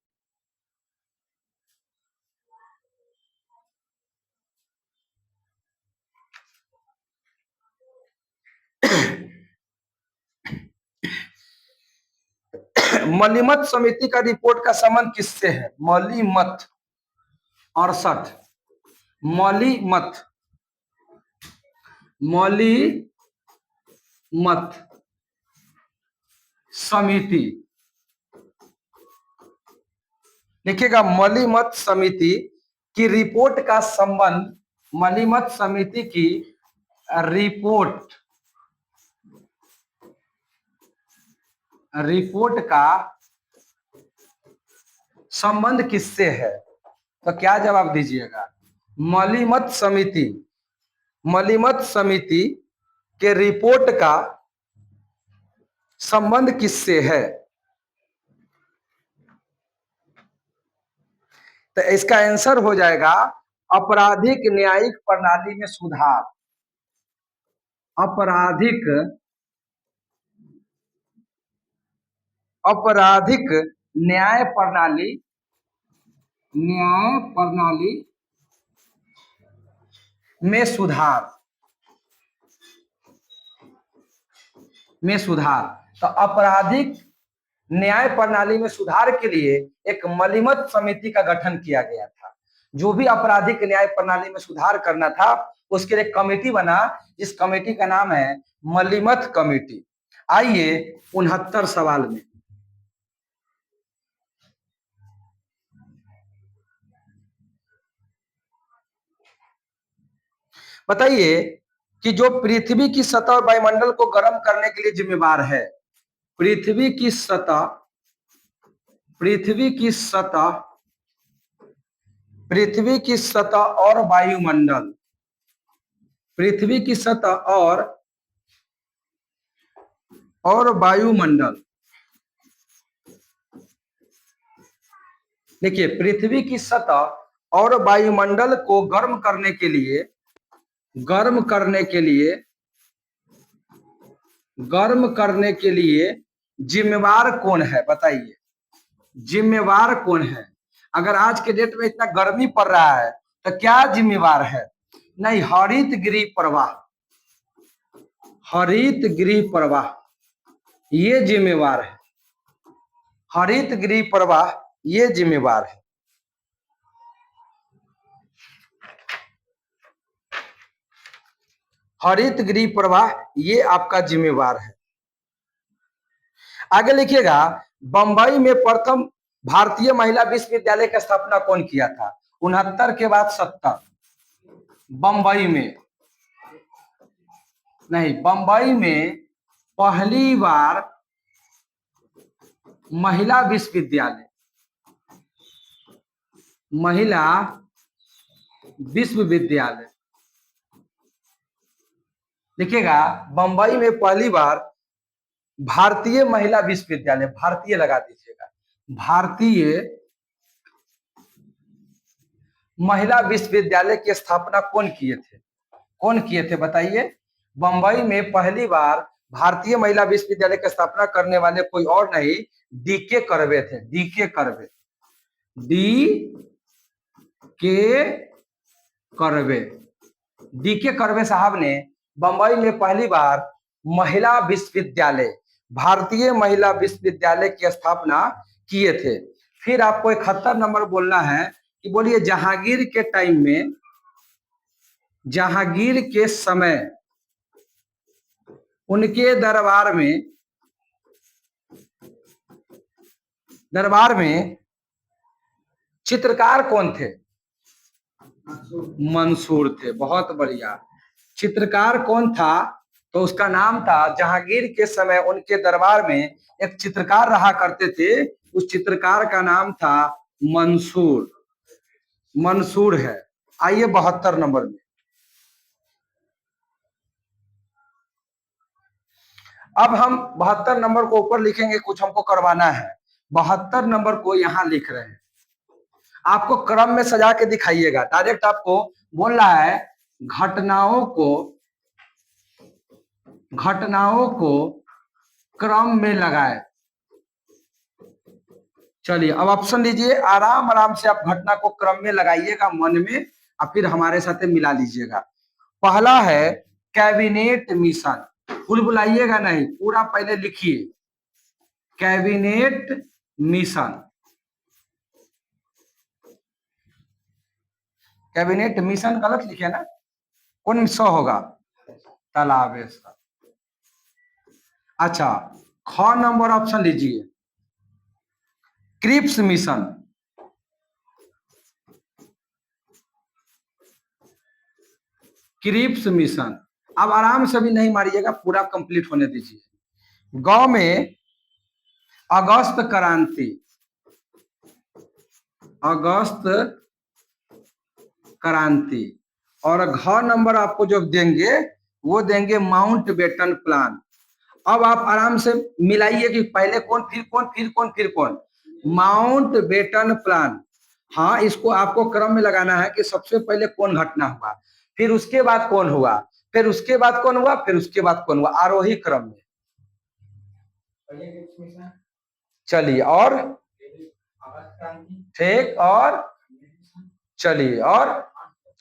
मलीमत समिति का रिपोर्ट का संबंध किससे है? मलीमत 68 मलीमत समिति, देखिएगा। मलीमत समिति की रिपोर्ट का संबंध, मलीमत समिति की रिपोर्ट का संबंध किससे है? तो क्या जवाब दीजिएगा? मलीमत समिति, मलीमत समिति के रिपोर्ट का संबंध किससे है? तो इसका आंसर हो जाएगा आपराधिक न्यायिक प्रणाली में सुधार। आपराधिक आपराधिक न्याय प्रणाली, न्याय प्रणाली में सुधार, में सुधार। तो आपराधिक न्याय प्रणाली में सुधार के लिए एक मलीमत समिति का गठन किया गया था। जो भी आपराधिक न्याय प्रणाली में सुधार करना था उसके लिए कमेटी बना, जिस कमेटी का नाम है मलीमत कमेटी। आइए 69 सवाल में, बताइए कि जो पृथ्वी की सतह और वायुमंडल को गर्म करने के लिए जिम्मेवार है, पृथ्वी की सतह, पृथ्वी की सतह, पृथ्वी की सतह और वायुमंडल, पृथ्वी की सतह और वायुमंडल। देखिए पृथ्वी की सतह और वायुमंडल को गर्म करने के लिए, गर्म करने के लिए, गर्म करने के लिए जिम्मेवार कौन है? बताइए जिम्मेवार कौन है? अगर आज के डेट में इतना गर्मी पड़ रहा है तो क्या जिम्मेवार है? नहीं, हरित गृह प्रवाह, हरित गृह प्रवाह ये जिम्मेवार है, हरित गृह प्रवाह ये जिम्मेवार है। हरित गृह प्रवाह ये आपका जिम्मेवार है। आगे लिखिएगा, बंबई में प्रथम भारतीय महिला विश्वविद्यालय की स्थापना कौन किया था? 69 के बाद 70। बंबई में नहीं, बंबई में पहली बार महिला विश्वविद्यालय, महिला विश्वविद्यालय लिखिएगा, बंबई में पहली बार भारतीय महिला विश्वविद्यालय, भारतीय लगा दीजिएगा, भारतीय महिला विश्वविद्यालय की स्थापना कौन किए थे? कौन किए थे बताइए? बंबई में पहली बार भारतीय महिला विश्वविद्यालय की स्थापना करने वाले कोई और नहीं, डीके कर्वे थे। D K Karve, D K Karve, D K Karve साहब ने बंबई में पहली बार महिला विश्वविद्यालय, भारतीय महिला विश्वविद्यालय की स्थापना किए थे। फिर आपको 71 नंबर बोलना है कि बोलिए जहांगीर के टाइम में, जहांगीर के समय उनके दरबार में चित्रकार कौन थे? मंसूर थे। बहुत बढ़िया। चित्रकार कौन था? तो उसका नाम था, जहांगीर के समय उनके दरबार में एक चित्रकार रहा करते थे, उस चित्रकार का नाम था मंसूर। मंसूर है। आइए 72 नंबर में, अब हम 72 नंबर को ऊपर लिखेंगे, कुछ हमको करवाना है। 72 नंबर को यहां लिख रहे हैं, आपको क्रम में सजा के दिखाइएगा। डायरेक्ट आपको बोल रहा है घटनाओं को क्रम में लगाए। चलिए अब ऑप्शन लीजिए, आराम आराम से आप घटना को क्रम में लगाइएगा मन में, और फिर हमारे साथ मिला लीजिएगा। पहला है कैबिनेट मिशन, फुल बुलाइएगा नहीं, पूरा पहले लिखिए, कैबिनेट मिशन। कैबिनेट मिशन गलत लिखे ना, कौन सा होगा? तालाब। अच्छा, ख नंबर ऑप्शन लीजिए, क्रिप्स मिशन। Cripps mission. अब आराम से भी नहीं मारिएगा, पूरा कंप्लीट होने दीजिए। गांव में अगस्त क्रांति, अगस्त क्रांति, और घ नंबर आपको जो देंगे वो देंगे माउंटबेटन प्लान। अब आप आराम से मिलाइए कि पहले कौन फिर कौन फिर कौन फिर कौन। माउंटबेटन प्लान, हाँ इसको आपको क्रम में लगाना है कि सबसे पहले कौन घटना हुआ, फिर उसके बाद कौन हुआ, फिर उसके बाद कौन हुआ, फिर उसके बाद कौन हुआ, आरोही क्रम में। चलिए और ठीक, और चलिए, और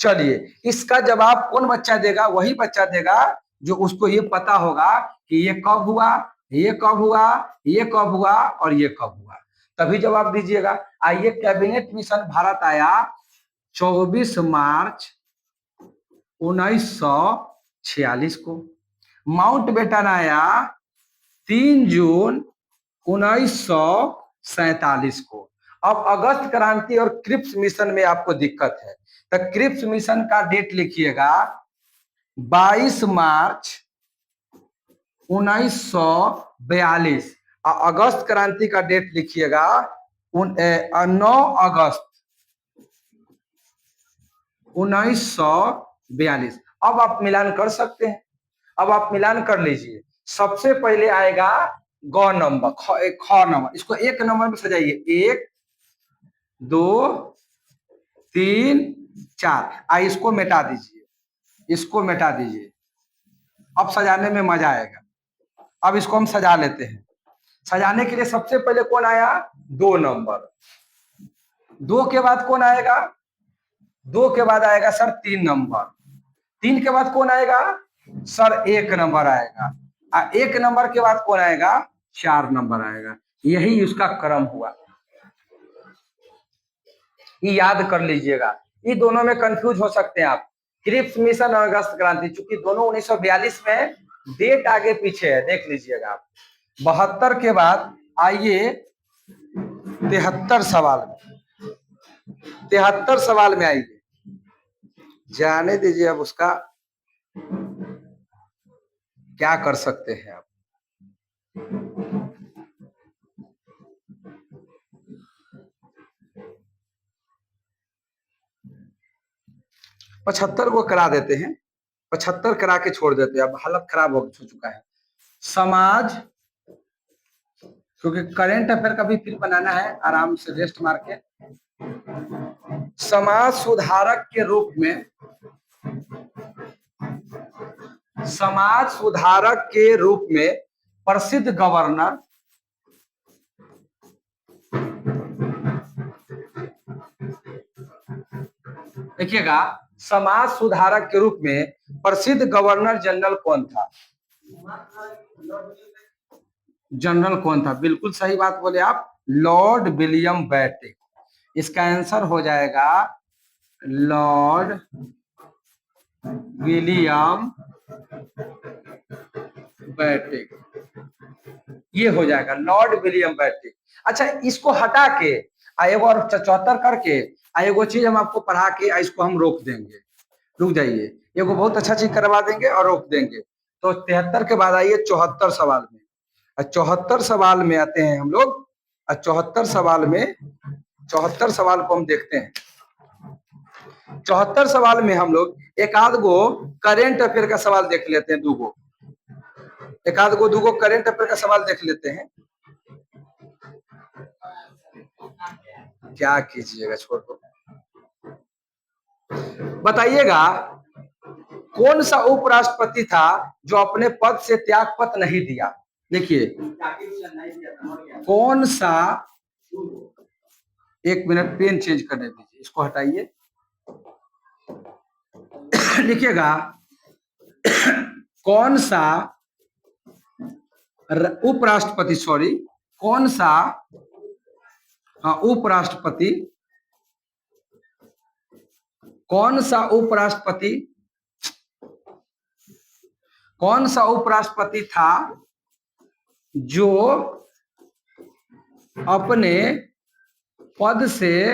चलिए इसका जवाब कौन बच्चा देगा, वही बच्चा देगा जो उसको ये पता होगा कि ये कब हुआ, ये कब हुआ, ये कब हुआ और ये कब हुआ, तभी जवाब दीजिएगा। आइए, कैबिनेट मिशन भारत आया 24 मार्च 1946 को, माउंटबेटन आया 3 जून 1947 को। अब अगस्त क्रांति और क्रिप्स मिशन में आपको दिक्कत है, तो क्रिप्स मिशन का डेट लिखिएगा 22 मार्च 1942, और अगस्त क्रांति का डेट लिखिएगा 9 अगस्त 1942। अब आप मिलान कर सकते हैं, अब आप मिलान कर लीजिए। सबसे पहले आएगा ग नंबर, ख नंबर, इसको एक नंबर में सजाइए, 1 2 3 4, इसको मिटा दीजिए, इसको मिटा दीजिए, अब सजाने में मजा आएगा। अब इसको हम सजा लेते हैं। सजाने के लिए सबसे पहले कौन आया, 2 नंबर, 2 के बाद कौन आएगा, 2 के बाद आएगा सर 3 नंबर, 3 के बाद कौन आएगा सर 1 नंबर आएगा, 1 नंबर के बाद कौन आएगा, 4 नंबर आएगा। यही उसका क्रम हुआ, ये याद कर लीजिएगा। ये दोनों में कंफ्यूज हो सकते हैं आप, क्रिप्स मिशन और अगस्त क्रांति, चूंकि दोनों 1942 में, डेट आगे पीछे है, देख लीजिएगा आप। 72 के बाद आइए 73 सवाल में, 73 सवाल में आइए, जाने दीजिए अब उसका क्या कर सकते हैं आप। पचहत्तर को करा देते हैं, 75 करा के छोड़ देते हैं, अब हालत खराब हो चुका है। समाज, क्योंकि करंट अफेयर का भी फिर बनाना है, आराम से रेस्ट मार के। समाज सुधारक के रूप में, समाज सुधारक के रूप में प्रसिद्ध गवर्नर, देखिएगा, समाज सुधारक के रूप में प्रसिद्ध गवर्नर जनरल कौन था, जनरल कौन था, बिल्कुल सही बात बोले आप, लॉर्ड विलियम बेंटिक। इसका आंसर हो जाएगा लॉर्ड विलियम बेंटिक, ये हो जाएगा लॉर्ड विलियम बेंटिक। अच्छा, इसको हटा के एगो और 74 करके एगो चीज हम आपको पढ़ा के इसको हम रोक देंगे, रुक जाइए, एगो बहुत अच्छा चीज करवा देंगे और रोक देंगे। तो 73 के बाद आइए 74 सवाल में, 74 सवाल में आते हैं हम लोग, 74 सवाल में, 74 सवाल को हम देखते हैं। 74 सवाल में हम लोग एक आध गो करेंट अफेयर का सवाल देख लेते हैं, दूगो, एक आध गो दूगो करेंट अफेयर का सवाल देख लेते हैं। क्या कीजिएगा, छोड़ दो, बताइएगा कौन सा उपराष्ट्रपति था जो अपने पद से त्यागपत्र नहीं दिया। देखिए कौन सा, एक मिनट पेन चेंज करने दीजिए, इसको हटाइए, लिखिएगा कौन सा उपराष्ट्रपति, सॉरी, कौन सा उपराष्ट्रपति, कौन सा उपराष्ट्रपति, कौन सा उपराष्ट्रपति था जो अपने पद से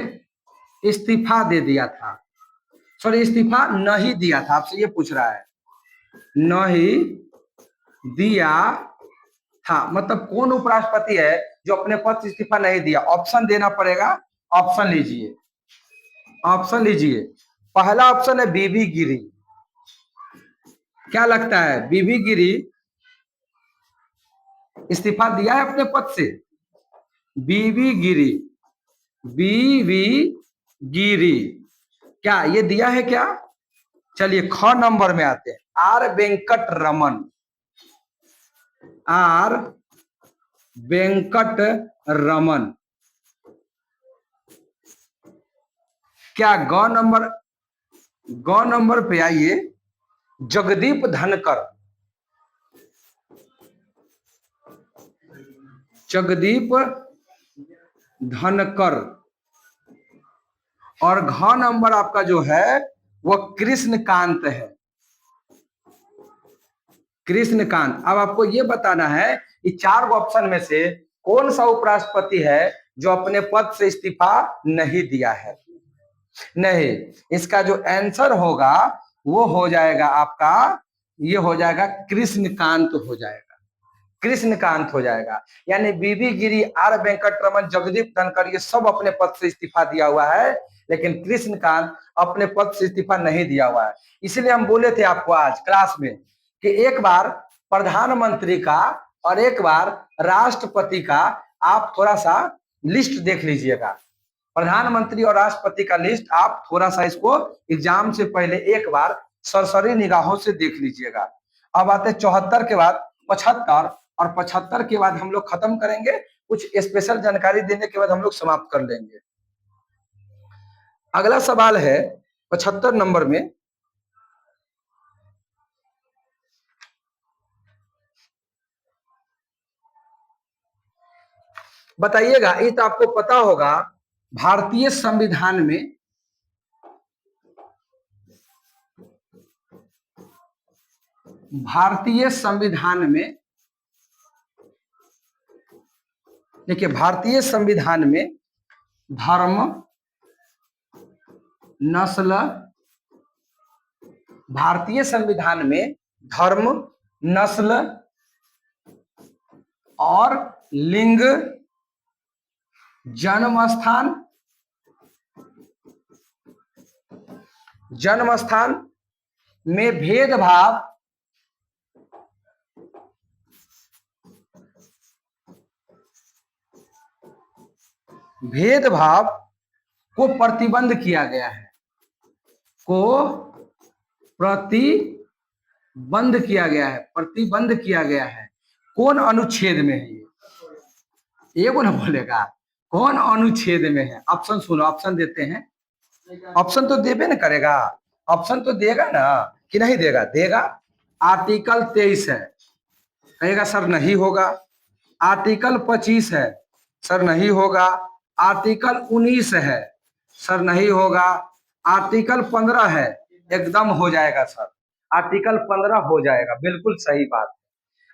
इस्तीफा दे दिया था, सॉरी इस्तीफा नहीं दिया था, आपसे ये पूछ रहा है, नहीं दिया था, मतलब कौन उपराष्ट्रपति है जो अपने पद से इस्तीफा नहीं दिया। ऑप्शन देना पड़ेगा, ऑप्शन लीजिए, ऑप्शन लीजिए, पहला ऑप्शन है बीबी गिरी। क्या लगता है, बीबी गिरी इस्तीफा दिया है अपने पद से? बीबी गिरी, बीबी गिरी क्या ये दिया है क्या? चलिए ख नंबर में आते हैं, आर वेंकट रमन। आर वेंकट रमन। क्या ग नंबर पे आइए, जगदीप धनकर। जगदीप धनकर। और घ नंबर आपका जो है वो कृष्णकांत है। कृष्णकांत। अब आपको ये बताना है कि चार ऑप्शन में से कौन सा उपराष्ट्रपति है जो अपने पद से इस्तीफा नहीं दिया है। नहीं, इसका जो आंसर होगा वो हो जाएगा आपका, ये हो जाएगा कृष्णकांत हो जाएगा। कृष्णकांत हो जाएगा। यानी बीबी गिरी, आर वेंकट रमन, जगदीप धनकर ये सब अपने पद से इस्तीफा दिया हुआ है, लेकिन कृष्णकांत अपने पद से इस्तीफा नहीं दिया हुआ है। इसलिए हम बोले थे आपको आज क्लास में कि एक बार प्रधानमंत्री का और एक बार राष्ट्रपति का आप थोड़ा सा लिस्ट देख लीजिएगा। प्रधानमंत्री और राष्ट्रपति का लिस्ट आप थोड़ा सा इसको एग्जाम से पहले एक बार सरसरी निगाहों से देख लीजिएगा। अब आते 74 के बाद 75, और 75 के बाद हम लोग खत्म करेंगे, कुछ स्पेशल जानकारी देने के बाद हम लोग समाप्त कर लेंगे। अगला सवाल है 75 नंबर में, बताइएगा, ये तो आपको पता होगा, भारतीय संविधान में देखिए भारतीय संविधान में धर्म, नस्ल, भारतीय संविधान में धर्म, नस्ल और लिंग, जन्म स्थान में भेदभाव को प्रतिबंध किया गया है। प्रतिबंध किया गया है। कौन अनुच्छेद में है ये को ना बोलेगा, कौन अनुच्छेद में है? ऑप्शन सुनो, ऑप्शन देते हैं। ऑप्शन तो देबे ना करेगा, ऑप्शन तो देगा ना कि नहीं देगा? देगा। आर्टिकल 23 है, कहेगा सर नहीं होगा। आर्टिकल 25 है, सर नहीं होगा। आर्टिकल 19 है, सर नहीं होगा। आर्टिकल 15 है, एकदम हो जाएगा सर। आर्टिकल 15 हो जाएगा, बिल्कुल सही बात।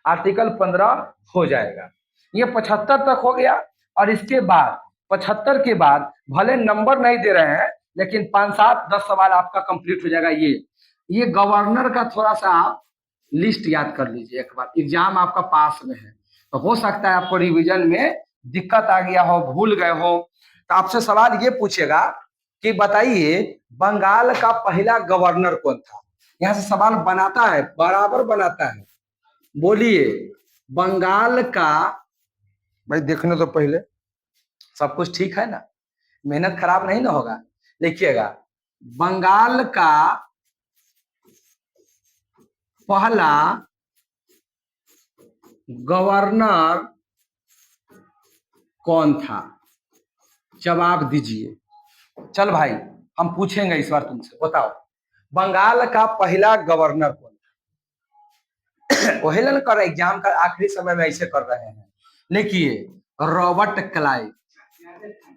आर्टिकल 15 हो जाएगा। ये 75 तक हो गया। और इसके बाद 75 के बाद भले नंबर नहीं दे रहे हैं, लेकिन 5, 7, 10 सवाल आपका कंप्लीट हो जाएगा। ये गवर्नर का थोड़ा सा आप लिस्ट याद कर लीजिए एक बार, एग्जाम आपका पास में है तो हो सकता है आपको रिवीजन में दिक्कत आ गया हो, भूल गए हो। तो आपसे सवाल ये पूछेगा कि बताइए बंगाल का पहला गवर्नर कौन था। यहाँ से सवाल बनाता है, बराबर बनाता है। बोलिए बंगाल का, भाई देखने तो पहले सब कुछ ठीक है ना, मेहनत खराब नहीं ना होगा। लिखिएगा बंगाल का पहला गवर्नर कौन था? जवाब दीजिए। चल भाई हम पूछेंगे इस बार तुमसे, बताओ बंगाल का पहला गवर्नर कौन था? हेलन कर एग्जाम का आखिरी समय में ऐसे कर रहे हैं। लिखिए रॉबर्ट क्लाइव।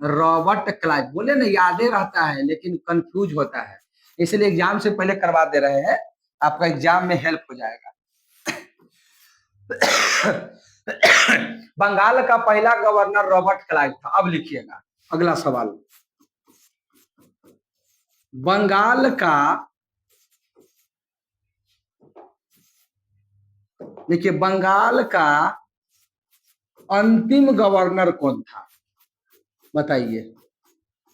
रॉबर्ट क्लाइव बोले ना, यादें रहता है लेकिन कंफ्यूज होता है, इसलिए एग्जाम से पहले करवा दे रहे हैं, आपका एग्जाम में हेल्प हो जाएगा। बंगाल का पहला गवर्नर रॉबर्ट क्लाइव था। अब लिखिएगा अगला सवाल, बंगाल का, देखिए बंगाल का अंतिम गवर्नर कौन था? बताइए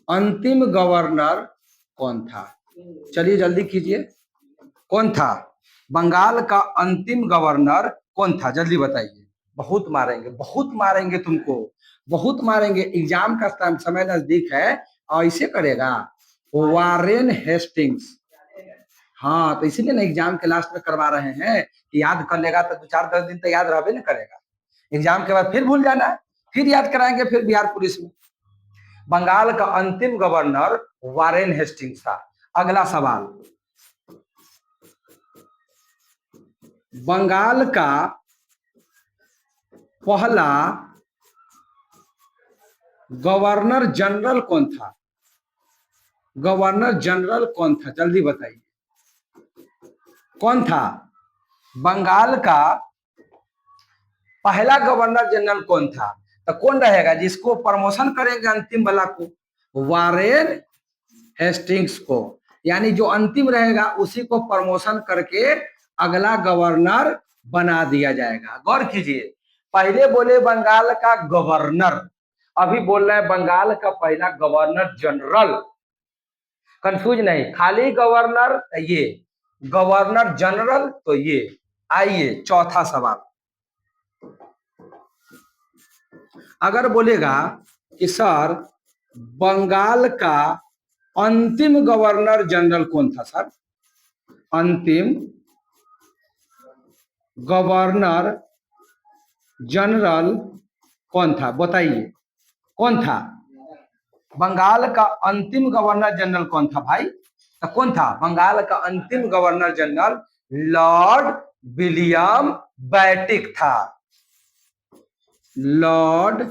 अंतिम गवर्नर कौन था? चलिए जल्दी कीजिए। कौन था बंगाल का अंतिम गवर्नर? कौन था, जल्दी बताइए। बहुत मारेंगे तुमको, बहुत मारेंगे। एग्जाम का समय नजदीक है और इसे करेगा वारेन हेस्टिंग्स। हाँ, तो इसीलिए ना एग्जाम के लास्ट में करवा रहे हैं कि याद कर लेगा तो 2-4-10 दिन तक याद रहबे ना करेगा। एग्जाम के बाद फिर भूल जाना है, फिर याद कराएंगे फिर बिहार पुलिस में। बंगाल का अंतिम गवर्नर वारेन हेस्टिंग्स था। अगला सवाल, बंगाल का पहला गवर्नर जनरल कौन था? गवर्नर जनरल कौन था, जल्दी बताइए। कौन था बंगाल का पहला गवर्नर जनरल? कौन था? तो कौन रहेगा जिसको प्रमोशन करेंगे अंतिम वाला को? वारेन हेस्टिंग्स को। यानी जो अंतिम रहेगा उसी को प्रमोशन करके अगला गवर्नर बना दिया जाएगा। गौर कीजिए, पहले बोले बंगाल का गवर्नर, अभी बोल रहे हैं बंगाल का पहला गवर्नर जनरल। कंफ्यूज नहीं, खाली गवर्नर ये, गवर्नर जनरल तो ये। आइए चौथा सवाल, अगर बोलेगा कि सर बंगाल का अंतिम गवर्नर जनरल कौन था सर? अंतिम गवर्नर जनरल कौन था, बताइए। कौन था बंगाल का अंतिम गवर्नर जनरल? कौन था भाई? तो कौन था बंगाल का अंतिम governor general? Lord William Bentinck था। लॉर्ड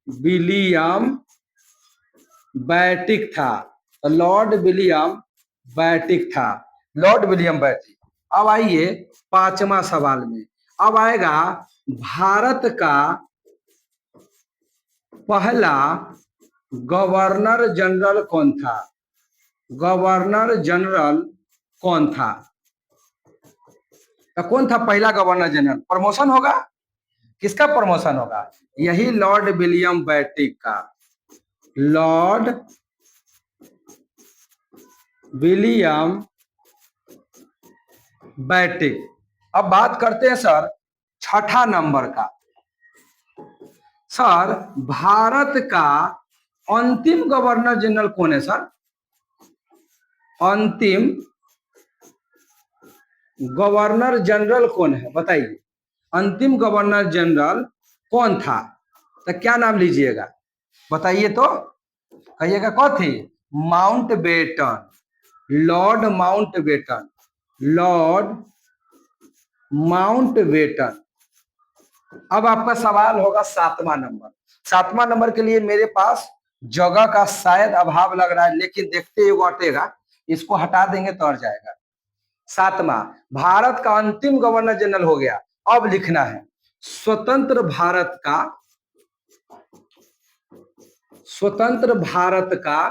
विलियम बेटिक था। लॉर्ड विलियम बेटिक था। Lord William Bentinck. अब आइए पांचवा सवाल में। अब आएगा भारत का पहला गवर्नर जनरल कौन था? गवर्नर जनरल कौन था? तो कौन था पहला गवर्नर जनरल? प्रमोशन होगा, किसका प्रमोशन होगा? यही लॉर्ड विलियम बेटिक का। Lord William Bentinck. अब बात करते हैं सर छठा नंबर का। सर भारत का अंतिम गवर्नर जनरल कौन है सर? अंतिम गवर्नर जनरल कौन है, बताइए। अंतिम गवर्नर जनरल कौन था? तो क्या नाम लीजिएगा, बताइए तो। कहिएगा कौन थी? Mountbatten. Lord Mountbatten. Lord Mountbatten. अब आपका सवाल होगा सातवां नंबर। सातवां नंबर के लिए मेरे पास जगह का शायद अभाव लग रहा है, लेकिन देखते ही वो अटेगा, इसको हटा देंगे तो अट जाएगा। सातवां, भारत का अंतिम गवर्नर जनरल हो गया। अब लिखना है स्वतंत्र भारत का, स्वतंत्र भारत का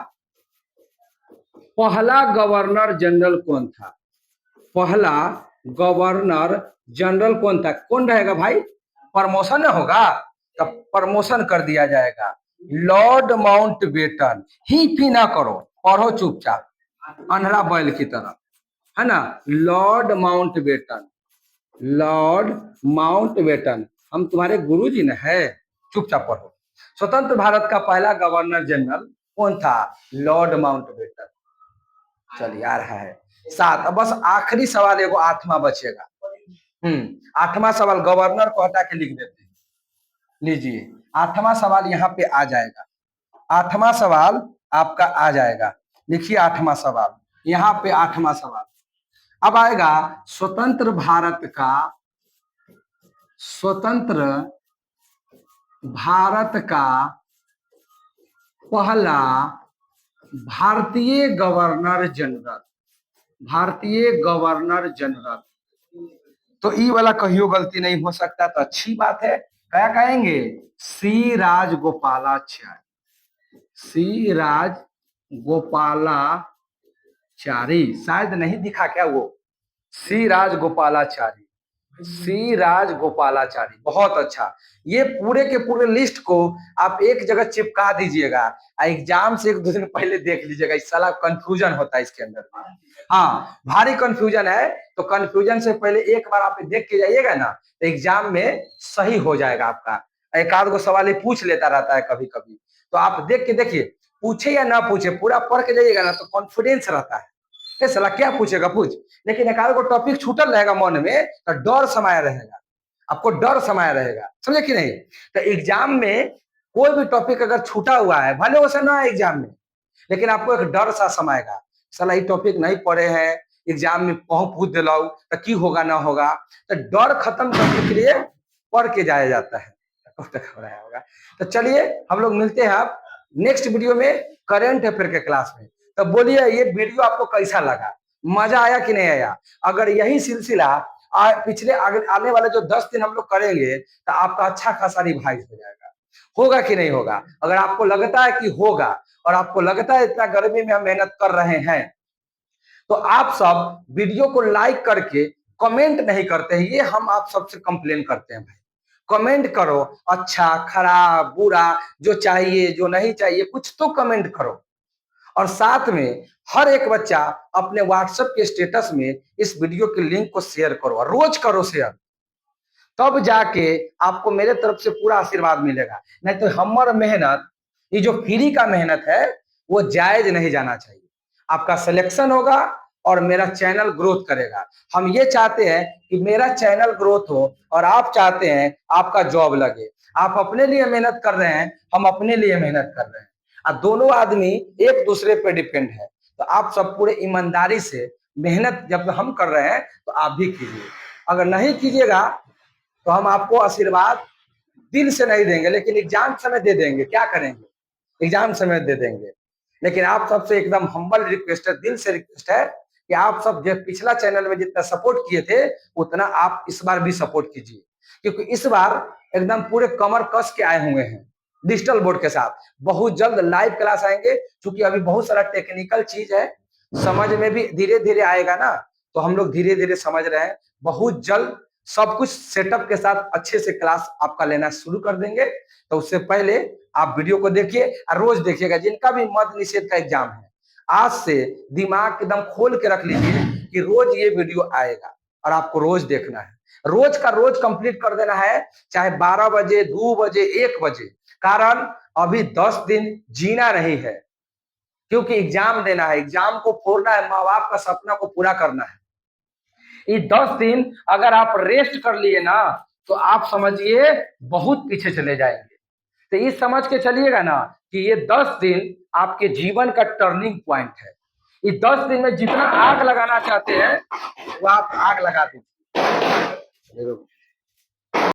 पहला गवर्नर जनरल कौन था? पहला गवर्नर जनरल कौन था? कौन रहेगा भाई? प्रमोशन होगा, तब प्रमोशन कर दिया जाएगा। Lord Mountbatten. ही पी ना करो, पढ़ो चुपचाप अंधरा बैल की तरह, है ना। Lord Mountbatten. लॉर्ड माउंटबेटन, हम तुम्हारे गुरुजी न है, चुपचाप पढ़ो। स्वतंत्र भारत का पहला गवर्नर जनरल कौन था? Lord Mountbatten. चलिए आ रहा है सात। अब बस आखिरी सवाल एगो आठवां बचेगा। आठवां सवाल गवर्नर को हटा के लिख देते हैं। लीजिए आठवां सवाल यहाँ पे आ जाएगा। आठवां सवाल आपका आ जाएगा, लिखिए आठवां सवाल यहाँ पे। आठवां सवाल अब आएगा स्वतंत्र भारत का, स्वतंत्र भारत का पहला भारतीय गवर्नर जनरल। भारतीय गवर्नर जनरल। तो ई वाला कहियो गलती नहीं हो सकता, तो अच्छी बात है। क्या कहेंगे? सी राजगोपालाचारी। सी राजगोपालाचारी। शायद नहीं दिखा क्या वो? सी राजगोपालाचारी। सी राज गोपालाचारी, बहुत अच्छा। ये पूरे के पूरे लिस्ट को आप एक जगह चिपका दीजिएगा, एग्जाम से एक दो दिन पहले देख लीजिएगा। इस साला कंफ्यूजन होता है इसके अंदर में। हाँ, भारी कंफ्यूजन है, तो कंफ्यूजन से पहले एक बार आप देख के जाइएगा ना, तो एग्जाम में सही हो जाएगा आपका। एक आध गो सवाल ही पूछ लेता रहता है कभी कभी, तो आप देख के देखिए, पूछे या ना पूछे, पूरा पढ़ के जाइएगा ना, तो कॉन्फिडेंस रहता है। ये साला क्या पूछेगा पूछ, लेकिन एक आध गो टॉपिक छूटल रहेगा मन में, तो डर समाया रहेगा, आपको डर समाया रहेगा, समझे कि नहीं। तो एग्जाम में कोई भी टॉपिक अगर छूटा हुआ है, भले उसे ना एग्जाम में, लेकिन आपको एक डर सा समाएगा, साला ये टॉपिक नहीं पढ़े हैं, एग्जाम में पूछ दिलाऊ तो की होगा ना होगा। तो डर खत्म करने के लिए पढ़ के जाया जाता है। होगा। तो चलिए हम लोग मिलते हैं आप नेक्स्ट वीडियो में, करेंट अफेयर के क्लास में। तो बोलिए ये वीडियो आपको कैसा लगा, मजा आया कि नहीं आया। अगर यही सिलसिला पिछले आने वाले जो 10 दिन हम लोग करेंगे, तो आपका अच्छा खासा रिवाइज हो जाएगा। होगा कि नहीं होगा। अगर आपको लगता है कि होगा, और आपको लगता है इतना गर्मी में हम मेहनत कर रहे हैं, तो आप सब वीडियो को लाइक करके कमेंट नहीं करते हैं, ये हम आप सबसे कंप्लेन करते हैं भाई। कमेंट करो, अच्छा खराब बुरा, जो चाहिए जो नहीं चाहिए कुछ तो कमेंट करो। और साथ में हर एक बच्चा अपने व्हाट्सएप के स्टेटस में इस वीडियो के लिंक को शेयर करो, रोज करो शेयर, तब जाके आपको मेरे तरफ से पूरा आशीर्वाद मिलेगा। नहीं तो हमारा मेहनत, ये जो फ्री का मेहनत है, वो जायज नहीं जाना चाहिए। आपका सिलेक्शन होगा और मेरा चैनल ग्रोथ करेगा। हम ये चाहते हैं कि मेरा चैनल ग्रोथ हो, और आप चाहते हैं आपका जॉब लगे। आप अपने लिए मेहनत कर रहे हैं, हम अपने लिए मेहनत कर रहे हैं, और दोनों आदमी एक दूसरे पे डिपेंड है। तो आप सब पूरे ईमानदारी से मेहनत जब हम कर रहे हैं, तो आप भी कीजिए। अगर नहीं कीजिएगा तो हम आपको आशीर्वाद दिल से नहीं देंगे, लेकिन एग्जाम समय दे देंगे। क्या करेंगे, एग्जाम समय दे देंगे। लेकिन आप सबसे एकदम हम्बल रिक्वेस्ट है, दिल से रिक्वेस्ट है, कि आप सब जो पिछला चैनल में जितना सपोर्ट किए थे, उतना आप इस बार भी सपोर्ट कीजिए। क्योंकि इस बार एकदम पूरे कमर कस के आए हुए हैं डिजिटल बोर्ड के साथ। बहुत जल्द लाइव क्लास आएंगे, क्योंकि अभी बहुत सारा टेक्निकल चीज है, समझ में भी धीरे धीरे आएगा ना, तो हम लोग धीरे धीरे समझ रहे हैं। बहुत जल्द सब कुछ सेटअप के साथ अच्छे से क्लास आपका लेना शुरू कर देंगे। तो उससे पहले आप वीडियो को देखिए और रोज देखिएगा। जिनका भी मद्य निषेध का एग्जाम है, आज से दिमाग एकदम खोल के रख लीजिए कि रोज ये वीडियो आएगा, और आपको रोज देखना है, रोज का रोज कंप्लीट कर देना है, चाहे 12 बजे 2 बजे 1 बजे। कारण अभी 10 दिन जीना नहीं है, क्योंकि एग्जाम देना है, एग्जाम को फोड़ना है, माँ बाप का सपना को पूरा करना है। ये 10 दिन अगर आप रेस्ट कर लिए ना, तो आप समझिए बहुत पीछे चले जाएंगे। तो ये समझ के चलिएगा ना कि ये 10 दिन आपके जीवन का टर्निंग पॉइंट है। ये 10 दिन में जितना आग लगाना चाहते हैं, वो आप आग लगा दीजिए।